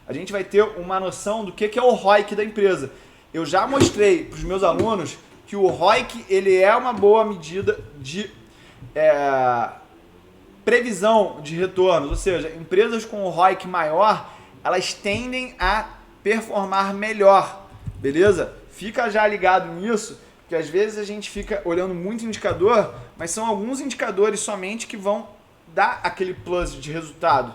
A gente vai ter uma noção do que é o ROIC da empresa. Eu já mostrei para os meus alunos que o ROIC ele é uma boa medida de previsão de retornos, ou seja, empresas com o ROIC maior, elas tendem a performar melhor, beleza? Fica já ligado nisso, porque às vezes a gente fica olhando muito indicador, mas são alguns indicadores somente que vão dar aquele plus de resultado.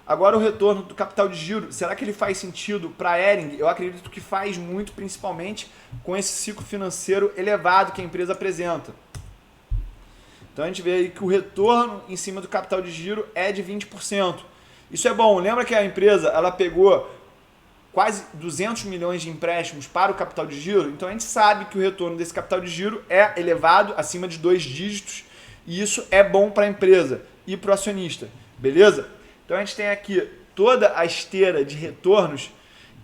Agora o retorno do capital de giro, será que ele faz sentido para a Hering? Eu acredito que faz muito, principalmente com esse ciclo financeiro elevado que a empresa apresenta. Então a gente vê aí que o retorno em cima do capital de giro é de 20%. Isso é bom. Lembra que a empresa ela pegou quase 200 milhões de empréstimos para o capital de giro? Então a gente sabe que o retorno desse capital de giro é elevado, acima de 2 dígitos, e isso é bom para a empresa e para o acionista, beleza? Então a gente tem aqui toda a esteira de retornos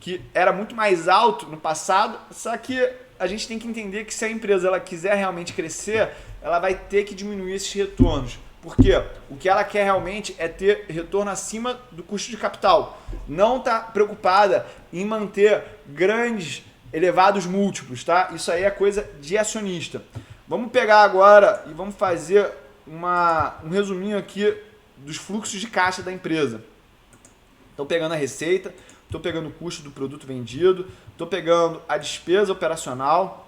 que era muito mais alto no passado, só que a gente tem que entender que se a empresa ela quiser realmente crescer, ela vai ter que diminuir esses retornos. Porque o que ela quer realmente é ter retorno acima do custo de capital. Não está preocupada em manter grandes, elevados múltiplos, tá? Isso aí é coisa de acionista. Vamos pegar agora e vamos fazer um resuminho aqui dos fluxos de caixa da empresa. Estou pegando a receita, estou pegando o custo do produto vendido, estou pegando a despesa operacional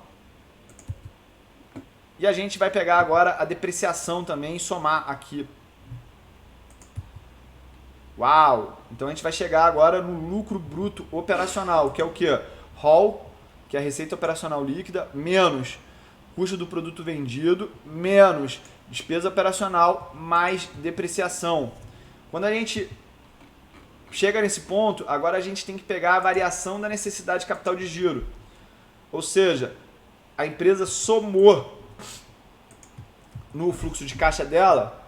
e a gente vai pegar agora a depreciação também e somar aqui. Uau! Então a gente vai chegar agora no lucro bruto operacional, que é o que? ROL, que é a receita operacional líquida, menos custo do produto vendido, menos despesa operacional, mais depreciação. Quando a gente chega nesse ponto, agora a gente tem que pegar a variação da necessidade de capital de giro. Ou seja, a empresa somou no fluxo de caixa dela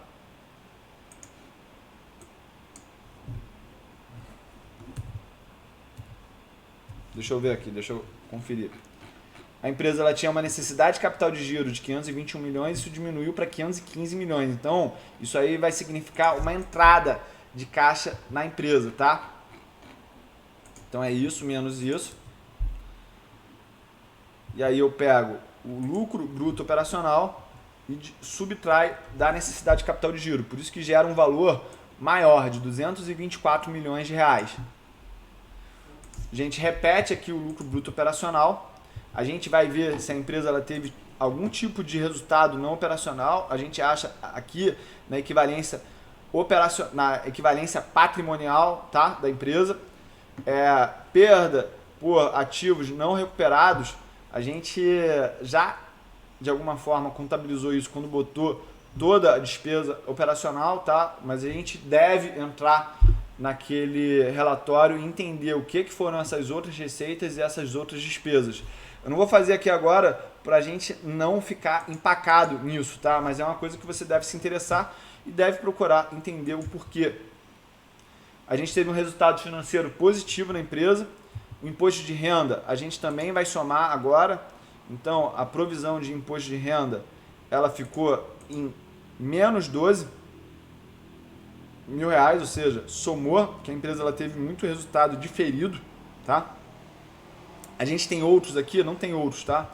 deixa eu ver aqui, deixa eu conferir. A empresa ela tinha uma necessidade de capital de giro de 521 milhões, isso diminuiu para 515 milhões. Então, isso aí vai significar uma entrada de caixa na empresa, tá? Então é isso, menos isso. E aí eu pego o lucro bruto operacional e subtrai da necessidade de capital de giro. Por isso que gera um valor maior, de 224 milhões de reais. A gente repete aqui o lucro bruto operacional. A gente vai ver se a empresa ela teve algum tipo de resultado não operacional. A gente acha aqui na equivalência patrimonial, tá, da empresa. Perda por ativos não recuperados, a gente já de alguma forma contabilizou isso quando botou toda a despesa operacional, tá? Mas a gente deve entrar naquele relatório e entender o que foram essas outras receitas e essas outras despesas. Eu não vou fazer aqui agora para a gente não ficar empacado nisso, tá? Mas é uma coisa que você deve se interessar e deve procurar entender o porquê. A gente teve um resultado financeiro positivo na empresa. O imposto de renda a gente também vai somar agora. Então a provisão de imposto de renda ela ficou em menos 12 mil reais, ou seja, somou, que a empresa ela teve muito resultado diferido, tá? A gente tem outros aqui, não tem outros, tá?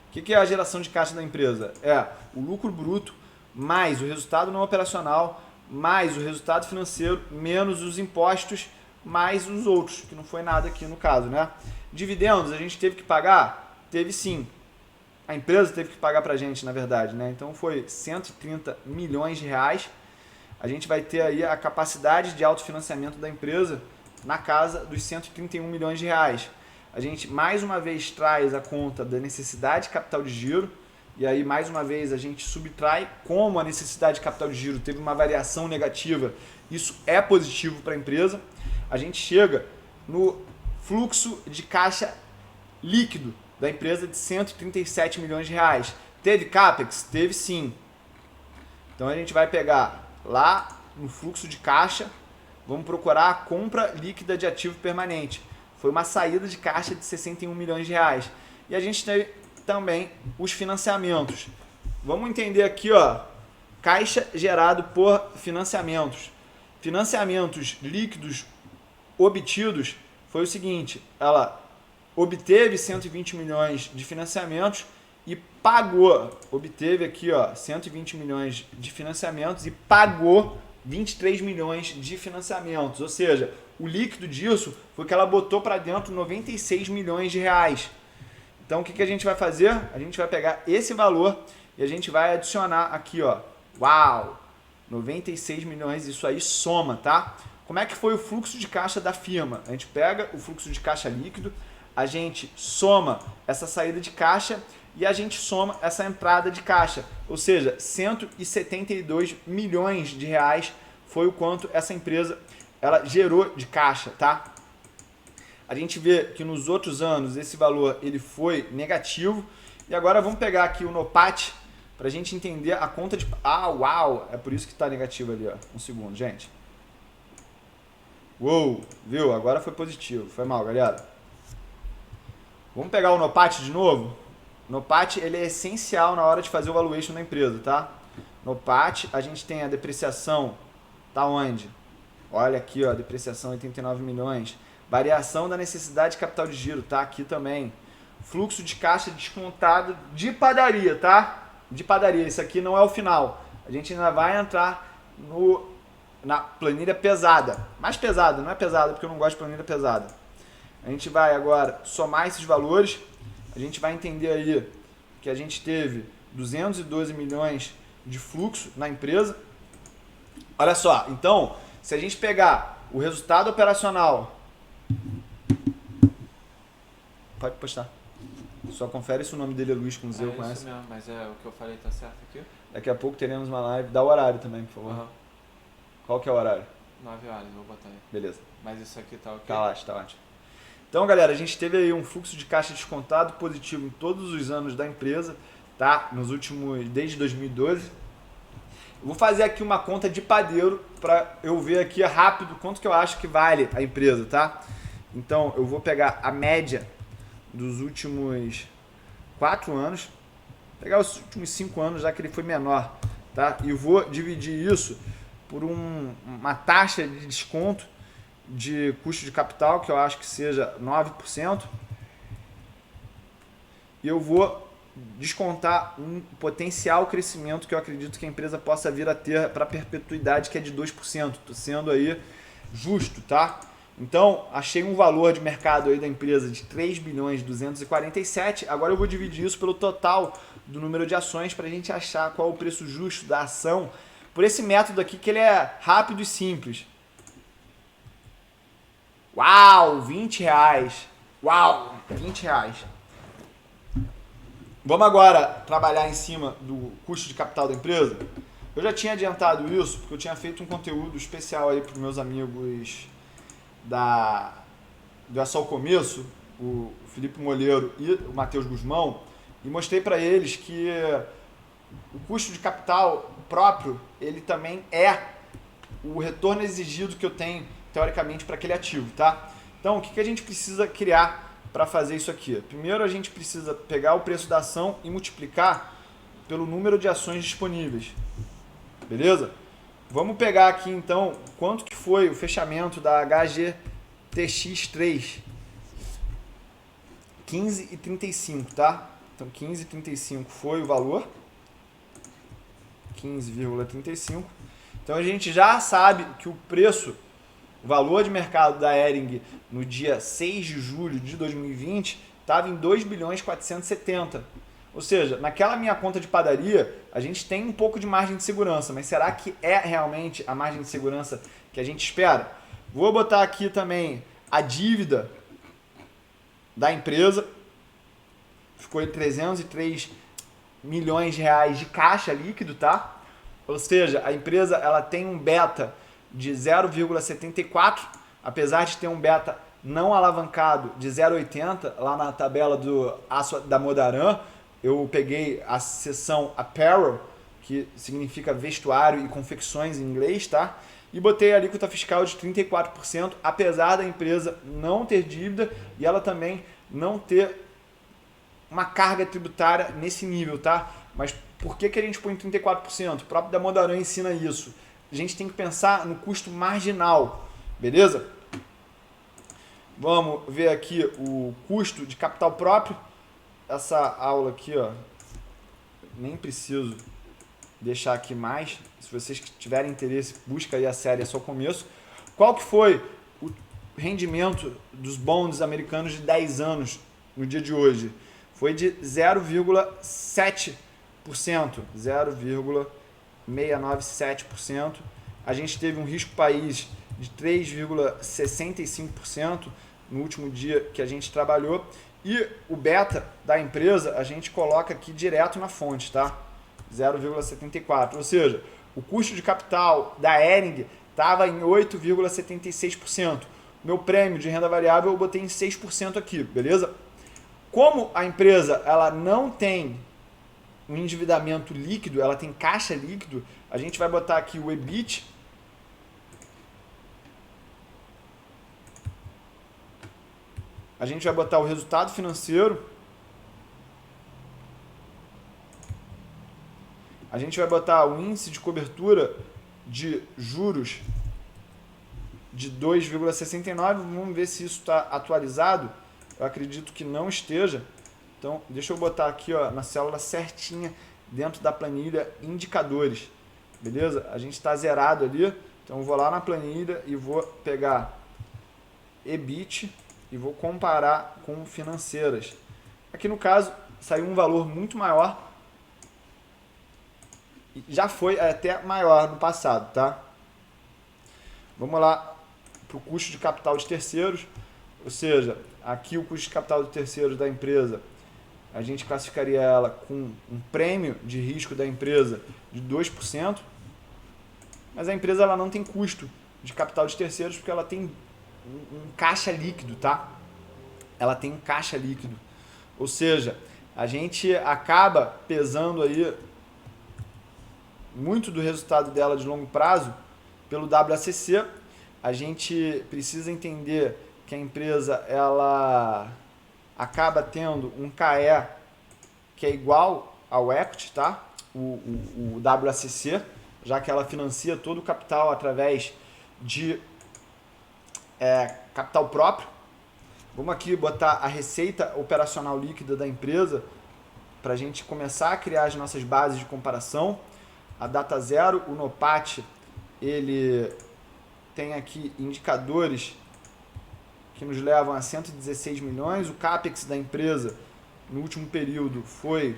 O que é a geração de caixa da empresa? É o lucro bruto mais o resultado não operacional, mais o resultado financeiro, menos os impostos, mais os outros, que não foi nada aqui no caso, né? Dividendos a gente teve que pagar? Teve sim. A empresa teve que pagar pra gente, na verdade, né? Então foi 130 milhões de reais. A gente vai ter aí a capacidade de autofinanciamento da empresa na casa dos 131 milhões de reais. A gente mais uma vez traz a conta da necessidade de capital de giro e aí mais uma vez a gente subtrai como a necessidade de capital de giro teve uma variação negativa, isso é positivo para a empresa. A gente chega no fluxo de caixa líquido da empresa de 137 milhões de reais. Teve CAPEX? Teve sim. Então a gente vai pegar lá no fluxo de caixa, vamos procurar a compra líquida de ativo permanente. Foi uma saída de caixa de 61 milhões de reais. E a gente tem também os financiamentos. Vamos entender aqui, ó, caixa gerado por financiamentos. Financiamentos líquidos obtidos foi o seguinte, ela obteve 120 milhões de financiamentos e pagou, obteve aqui, ó, 120 milhões de financiamentos e pagou 23 milhões de financiamentos, ou seja, o líquido disso foi que ela botou para dentro 96 milhões de reais. Então o que a gente vai fazer? A gente vai pegar esse valor e a gente vai adicionar aqui, ó, uau, 96 milhões, isso aí soma, tá? Como é que foi o fluxo de caixa da firma? A gente pega o fluxo de caixa líquido, a gente soma essa saída de caixa e a gente soma essa entrada de caixa, ou seja, 172 milhões de reais foi o quanto essa empresa ela gerou de caixa, tá? A gente vê que nos outros anos esse valor ele foi negativo e agora vamos pegar aqui o NOPAT para a gente entender a conta de... Ah, uau! É por isso que está negativo ali, ó. Um segundo, gente. Uou! Viu? Agora foi positivo. Foi mal, galera. Vamos pegar o NOPAT de novo? O NOPAT ele é essencial na hora de fazer o valuation da empresa, tá? NOPAT, a gente tem a depreciação, tá onde? Olha aqui, ó, depreciação 89 milhões. Variação da necessidade de capital de giro, tá? Aqui também. Fluxo de caixa descontado de padaria, tá? De padaria, isso aqui não é o final. A gente ainda vai entrar na planilha pesada. Mais pesada, não é pesada porque eu não gosto de planilha pesada. A gente vai agora somar esses valores. A gente vai entender aí que a gente teve 212 milhões de fluxo na empresa. Olha só, então, se a gente pegar o resultado operacional... Pode postar. Só confere se o nome dele é Luiz com Z, eu conheço. Isso mesmo, mas é o que eu falei, tá certo aqui? Daqui a pouco teremos uma live. Dá o horário também, por favor. Uhum. Qual que é o horário? 9 horas, vou botar aí. Beleza. Mas isso aqui tá ok? Tá ótimo. Então, galera, a gente teve aí um fluxo de caixa descontado positivo em todos os anos da empresa, tá? Nos últimos, desde 2012. Eu vou fazer aqui uma conta de padeiro para eu ver aqui rápido quanto que eu acho que vale a empresa, tá? Então, eu vou pegar a média dos últimos 4 anos, pegar os últimos 5 anos, já que ele foi menor, tá? E vou dividir isso por uma taxa de desconto de custo de capital, que eu acho que seja 9%, e eu vou descontar um potencial crescimento que eu acredito que a empresa possa vir a ter para perpetuidade, que é de 2%. Estou sendo aí justo, tá? Então, achei um valor de mercado aí da empresa de 3 bilhões 247. Agora eu vou dividir isso pelo total do número de ações para a gente achar qual é o preço justo da ação. Por esse método aqui que ele é rápido e simples. Uau, 20 reais. Uau, 20 reais. Vamos agora trabalhar em cima do custo de capital da empresa. Eu já tinha adiantado isso porque eu tinha feito um conteúdo especial aí para os meus amigos do É Só o Começo, o Felipe Molheiro e o Matheus Guzmão, e mostrei para eles que o custo de capital próprio, ele também é o retorno exigido que eu tenho, teoricamente, para aquele ativo, tá? Então, o que a gente precisa criar para fazer isso aqui? Primeiro, a gente precisa pegar o preço da ação e multiplicar pelo número de ações disponíveis, beleza? Vamos pegar aqui, então, quanto que foi o fechamento da HGTX3. 15,35, tá? Então, 15,35 foi o valor. 15,35. Então, a gente já sabe que o preço, o valor de mercado da Hering no dia 6 de julho de 2020 estava em 2 bilhões 470. Ou seja, naquela minha conta de padaria, a gente tem um pouco de margem de segurança, mas será que é realmente a margem de segurança que a gente espera? Vou botar aqui também a dívida da empresa. Ficou em 303 milhões de reais de caixa líquido, tá? Ou seja, a empresa ela tem um beta de 0,74, apesar de ter um beta não alavancado de 0,80, lá na tabela da Modaran, eu peguei a seção Apparel, que significa vestuário e confecções em inglês, tá? E botei a alíquota fiscal de 34%, apesar da empresa não ter dívida e ela também não ter uma carga tributária nesse nível, tá? Mas por que a gente põe 34%? O próprio da Modaran ensina isso. A gente tem que pensar no custo marginal, beleza? Vamos ver aqui o custo de capital próprio. Essa aula aqui, ó, nem preciso deixar aqui mais. Se vocês tiverem interesse, busca aí a série, é só o começo. Qual que foi o rendimento dos bonds americanos de 10 anos no dia de hoje? Foi de 0,7%, 0,697%. A gente teve um risco país de 3,65% no último dia que a gente trabalhou. E o beta da empresa a gente coloca aqui direto na fonte, tá? 0,74%. Ou seja, o custo de capital da Hering estava em 8,76%. Meu prêmio de renda variável eu botei em 6% aqui, beleza? Como a empresa ela não tem um endividamento líquido, ela tem caixa líquido, a gente vai botar aqui o EBIT. A gente vai botar o resultado financeiro. A gente vai botar o índice de cobertura de juros de 2,69. Vamos ver se isso está atualizado. Eu acredito que não esteja. Então, deixa eu botar aqui, ó, na célula certinha, dentro da planilha, indicadores. Beleza? A gente está zerado ali. Então, eu vou lá na planilha e vou pegar EBIT e vou comparar com financeiras. Aqui no caso, saiu um valor muito maior. Já foi até maior no passado, tá? Vamos lá para o custo de capital de terceiros. Ou seja, aqui o custo de capital de terceiros da empresa, a gente classificaria ela com um prêmio de risco da empresa de 2%. Mas a empresa ela não tem custo de capital de terceiros porque ela tem um caixa líquido, tá? Ela tem um caixa líquido. Ou seja, a gente acaba pesando aí muito do resultado dela de longo prazo pelo WACC. A gente precisa entender que a empresa ela acaba tendo um KE que é igual ao equity, tá? O WACC, já que ela financia todo o capital através de capital próprio. Vamos aqui botar a receita operacional líquida da empresa para a gente começar a criar as nossas bases de comparação. A data zero, o NOPAT, ele tem aqui indicadores que nos levam a 116 milhões. O CAPEX da empresa no último período foi,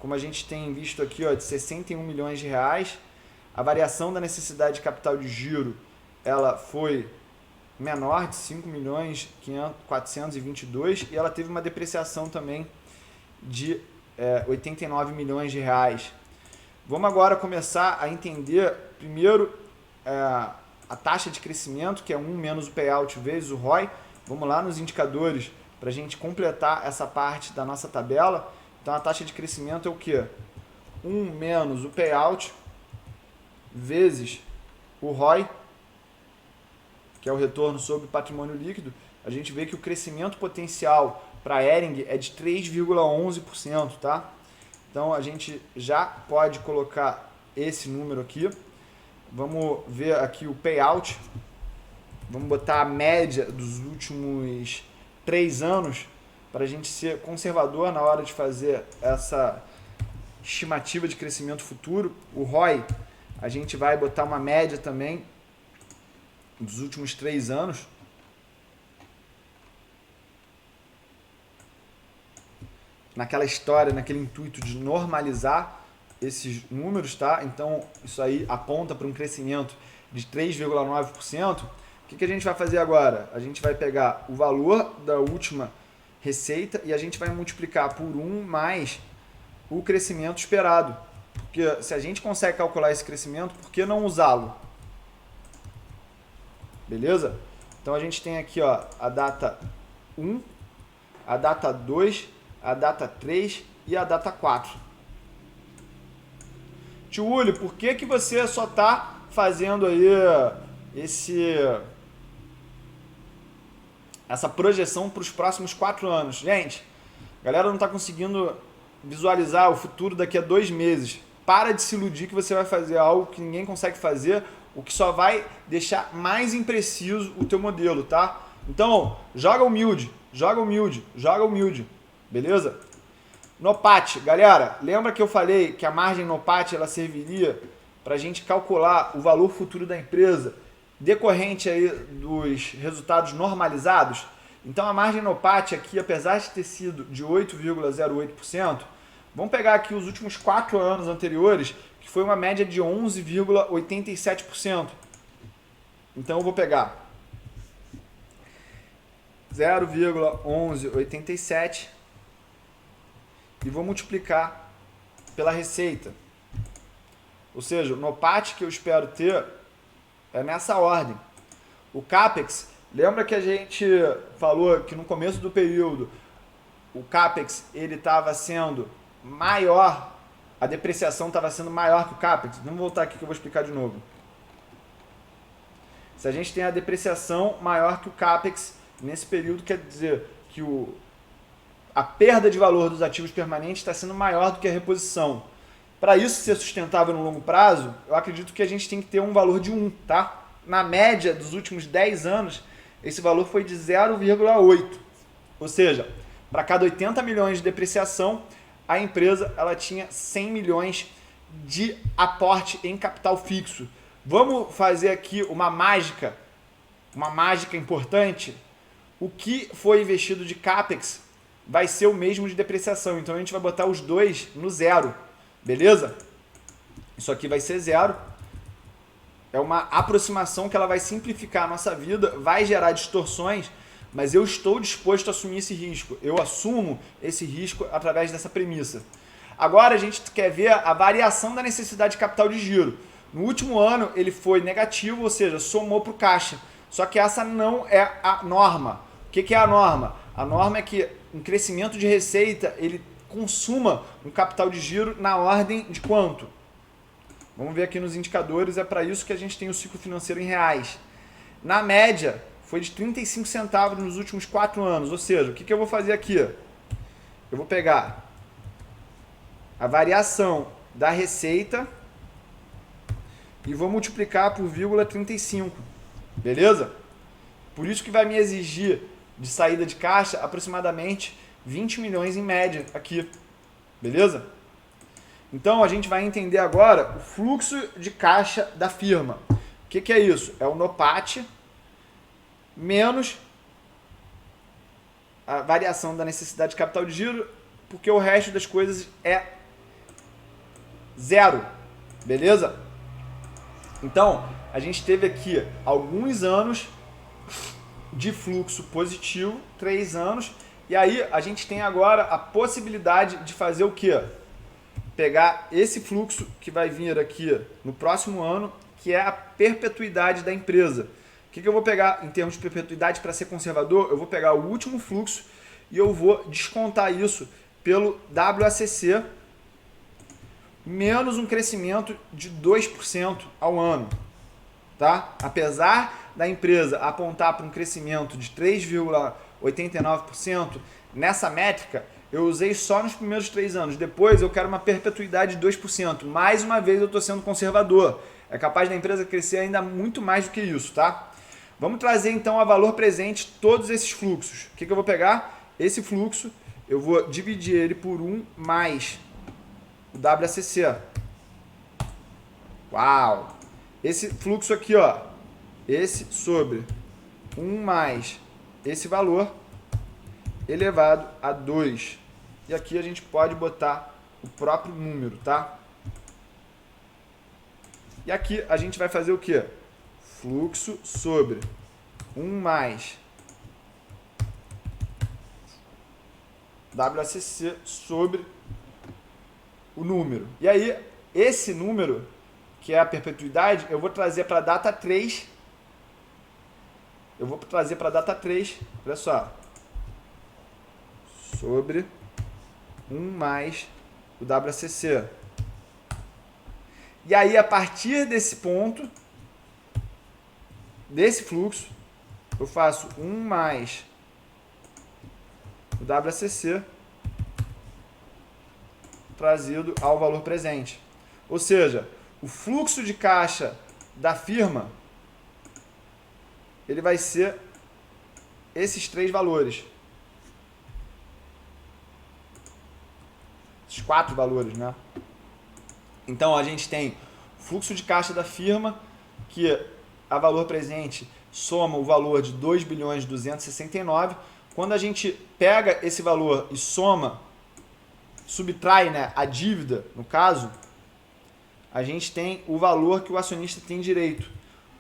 como a gente tem visto aqui, ó, de 61 milhões de reais. A variação da necessidade de capital de giro ela foi menor, de 5 milhões 422, e ela teve uma depreciação também de 89 milhões de reais. Vamos agora começar a entender, primeiro, a taxa de crescimento, que é 1 menos o payout vezes o ROI. Vamos lá nos indicadores para a gente completar essa parte da nossa tabela. Então, a taxa de crescimento é o quê? 1 menos o payout vezes o ROI, que é o retorno sobre o patrimônio líquido. A gente vê que o crescimento potencial para a Hering é de 3,11%, tá? Então, a gente já pode colocar esse número aqui. Vamos ver aqui o payout. Vamos botar a média dos últimos 3 anos para a gente ser conservador na hora de fazer essa estimativa de crescimento futuro. O ROI, a gente vai botar uma média também dos últimos 3 anos. Naquela história, naquele intuito de normalizar esses números, tá? Então, isso aí aponta para um crescimento de 3,9%. O que a gente vai fazer agora? A gente vai pegar o valor da última receita e a gente vai multiplicar por 1 mais o crescimento esperado. Porque se a gente consegue calcular esse crescimento, por que não usá-lo? Beleza? Então a gente tem aqui, ó, a data 1, a data 2, a data 3 e a data 4. Tio Uli, por que que você só está fazendo aí essa projeção para os próximos 4 anos? Gente, a galera não está conseguindo visualizar o futuro daqui a 2 meses. Para de se iludir que você vai fazer algo que ninguém consegue fazer, o que só vai deixar mais impreciso o teu modelo, tá? Então, joga humilde, joga humilde, joga humilde, beleza? NOPAT, galera, lembra que eu falei que a margem NOPAT ela serviria para a gente calcular o valor futuro da empresa decorrente aí dos resultados normalizados? Então a margem NOPAT aqui, apesar de ter sido de 8,08%, vamos pegar aqui os últimos 4 anos anteriores, que foi uma média de 11,87%. Então eu vou pegar 0,1187 e vou multiplicar pela receita. Ou seja, o NOPAT que eu espero ter é nessa ordem. O CAPEX, lembra que a gente falou que no começo do período o CAPEX ele estava sendo maior, a depreciação estava sendo maior que o CAPEX? Vamos voltar aqui que eu vou explicar de novo. Se a gente tem a depreciação maior que o CAPEX, nesse período quer dizer que a perda de valor dos ativos permanentes está sendo maior do que a reposição. Para isso ser sustentável no longo prazo, eu acredito que a gente tem que ter um valor de 1, tá? Na média dos últimos 10 anos, esse valor foi de 0,8. Ou seja, para cada 80 milhões de depreciação, a empresa ela tinha 100 milhões de aporte em capital fixo. Vamos fazer aqui uma mágica importante. O que foi investido de CAPEX vai ser o mesmo de depreciação. Então a gente vai botar os dois no zero. Beleza? Isso aqui vai ser zero. É uma aproximação que ela vai simplificar a nossa vida, vai gerar distorções, mas eu estou disposto a assumir esse risco. Eu assumo esse risco através dessa premissa. Agora a gente quer ver a variação da necessidade de capital de giro. No último ano ele foi negativo, ou seja, somou para o caixa. Só que essa não é a norma. O que é a norma? A norma é que um crescimento de receita ele consuma um capital de giro na ordem de quanto? Vamos ver aqui nos indicadores, é para isso que a gente tem o ciclo financeiro em reais. Na média, foi de 35 centavos nos últimos 4 anos, ou seja, o que eu vou fazer aqui? Eu vou pegar a variação da receita e vou multiplicar por 0,35, beleza? Por isso que vai me exigir de saída de caixa aproximadamente 20 milhões em média aqui, beleza? Então a gente vai entender agora o fluxo de caixa da firma. O que é isso? É o NOPAT menos a variação da necessidade de capital de giro, porque o resto das coisas é zero, beleza? Então a gente teve aqui alguns anos de fluxo positivo, 3 anos. E aí a gente tem agora a possibilidade de fazer o quê? Pegar esse fluxo que vai vir aqui no próximo ano, que é a perpetuidade da empresa. O que eu vou pegar em termos de perpetuidade para ser conservador? Eu vou pegar o último fluxo e eu vou descontar isso pelo WACC menos um crescimento de 2% ao ano. Tá? Apesar da empresa apontar para um crescimento de 3,89%, nessa métrica eu usei só nos primeiros 3 anos. Depois eu quero uma perpetuidade de 2%. Mais uma vez eu estou sendo conservador. É capaz da empresa crescer ainda muito mais do que isso, tá? Vamos trazer então a valor presente todos esses fluxos. O que eu vou pegar? Esse fluxo, eu vou dividir ele por 1 mais o WACC. Uau! Esse fluxo aqui, ó, esse sobre 1 mais esse valor elevado a 2. E aqui a gente pode botar o próprio número, tá? E aqui a gente vai fazer o quê? Fluxo sobre 1 mais WACC sobre o número. E aí, esse número, que é a perpetuidade, eu vou trazer para a data 3 eu vou trazer para a data 3, olha só, sobre 1 mais o WACC. E aí, a partir desse ponto, desse fluxo, eu faço 1 mais o WACC trazido ao valor presente. Ou seja, o fluxo de caixa da firma, ele vai ser esses 3 valores. Esses 4 valores, né? Então, a gente tem o fluxo de caixa da firma, que a valor presente soma o valor de 2.269. Quando a gente pega esse valor e soma, subtrai, né, a dívida, no caso, a gente tem o valor que o acionista tem direito.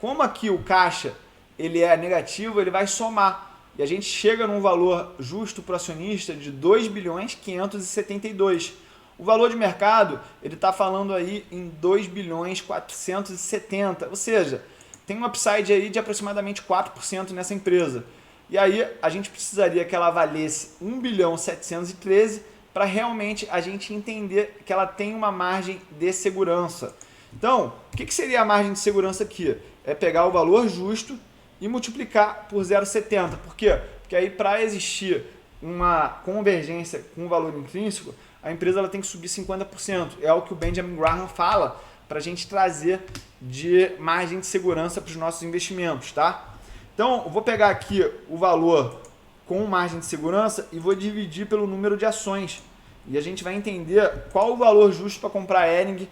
Como aqui o caixa ele é negativo, ele vai somar. E a gente chega num valor justo para o acionista de 2.572. O valor de mercado, ele está falando aí em 2.470. Ou seja, tem um upside aí de aproximadamente 4% nessa empresa. E aí a gente precisaria que ela valesse 1.713 para realmente a gente entender que ela tem uma margem de segurança. Então, o que seria a margem de segurança aqui? É pegar o valor justo e multiplicar por 0,70. Por quê? Porque aí para existir uma convergência com o valor intrínseco, a empresa ela tem que subir 50%. É o que o Benjamin Graham fala para a gente trazer de margem de segurança para os nossos investimentos, tá? Então, eu vou pegar aqui o valor com margem de segurança e vou dividir pelo número de ações. E a gente vai entender qual o valor justo para comprar Hering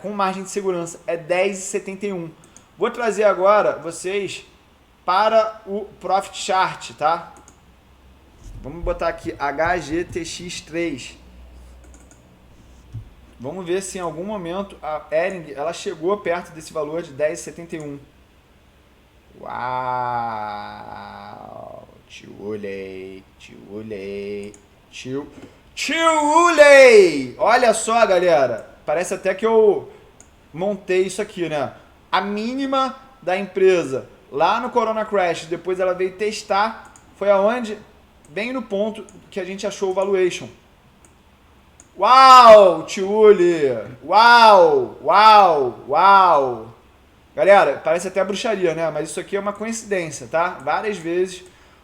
com margem de segurança. É 10,71. Vou trazer agora vocês para o Profit Chart, tá? Vamos botar aqui HGTX3. Vamos ver se em algum momento a Hering ela chegou perto desse valor de 10,71. Uau! Tchulei! Olha só, galera! Parece até que eu montei isso aqui, né? A mínima da empresa lá no Corona Crash, depois ela veio testar, foi aonde? Bem no ponto que a gente achou o valuation. Uau, Tiuli! Uau! Galera, parece até bruxaria, né? Mas isso aqui é uma coincidência, tá? Várias vezes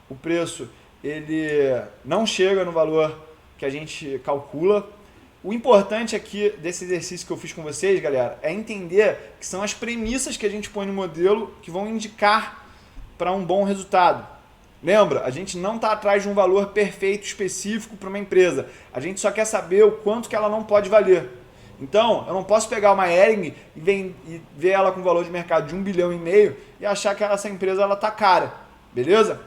o preço ele não chega no valor que a gente calcula. O importante aqui desse exercício que eu fiz com vocês, galera, é entender que são as premissas que a gente põe no modelo que vão indicar para um bom resultado. Lembra, a gente não está atrás de um valor perfeito, específico para uma empresa. A gente só quer saber o quanto que ela não pode valer. Então, eu não posso pegar uma Hering e ver ela com valor de mercado de 1,5 bilhão e achar que essa empresa está cara. Beleza?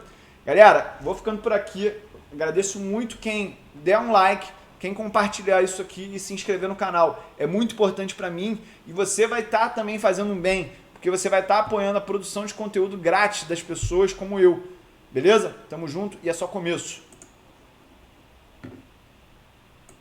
Galera, vou ficando por aqui. Agradeço muito quem der um like, quem compartilhar isso aqui e se inscrever no canal. É muito importante para mim e você vai estar também fazendo um bem, porque você vai estar apoiando a produção de conteúdo grátis das pessoas como eu. Beleza? Tamo junto e é só começo.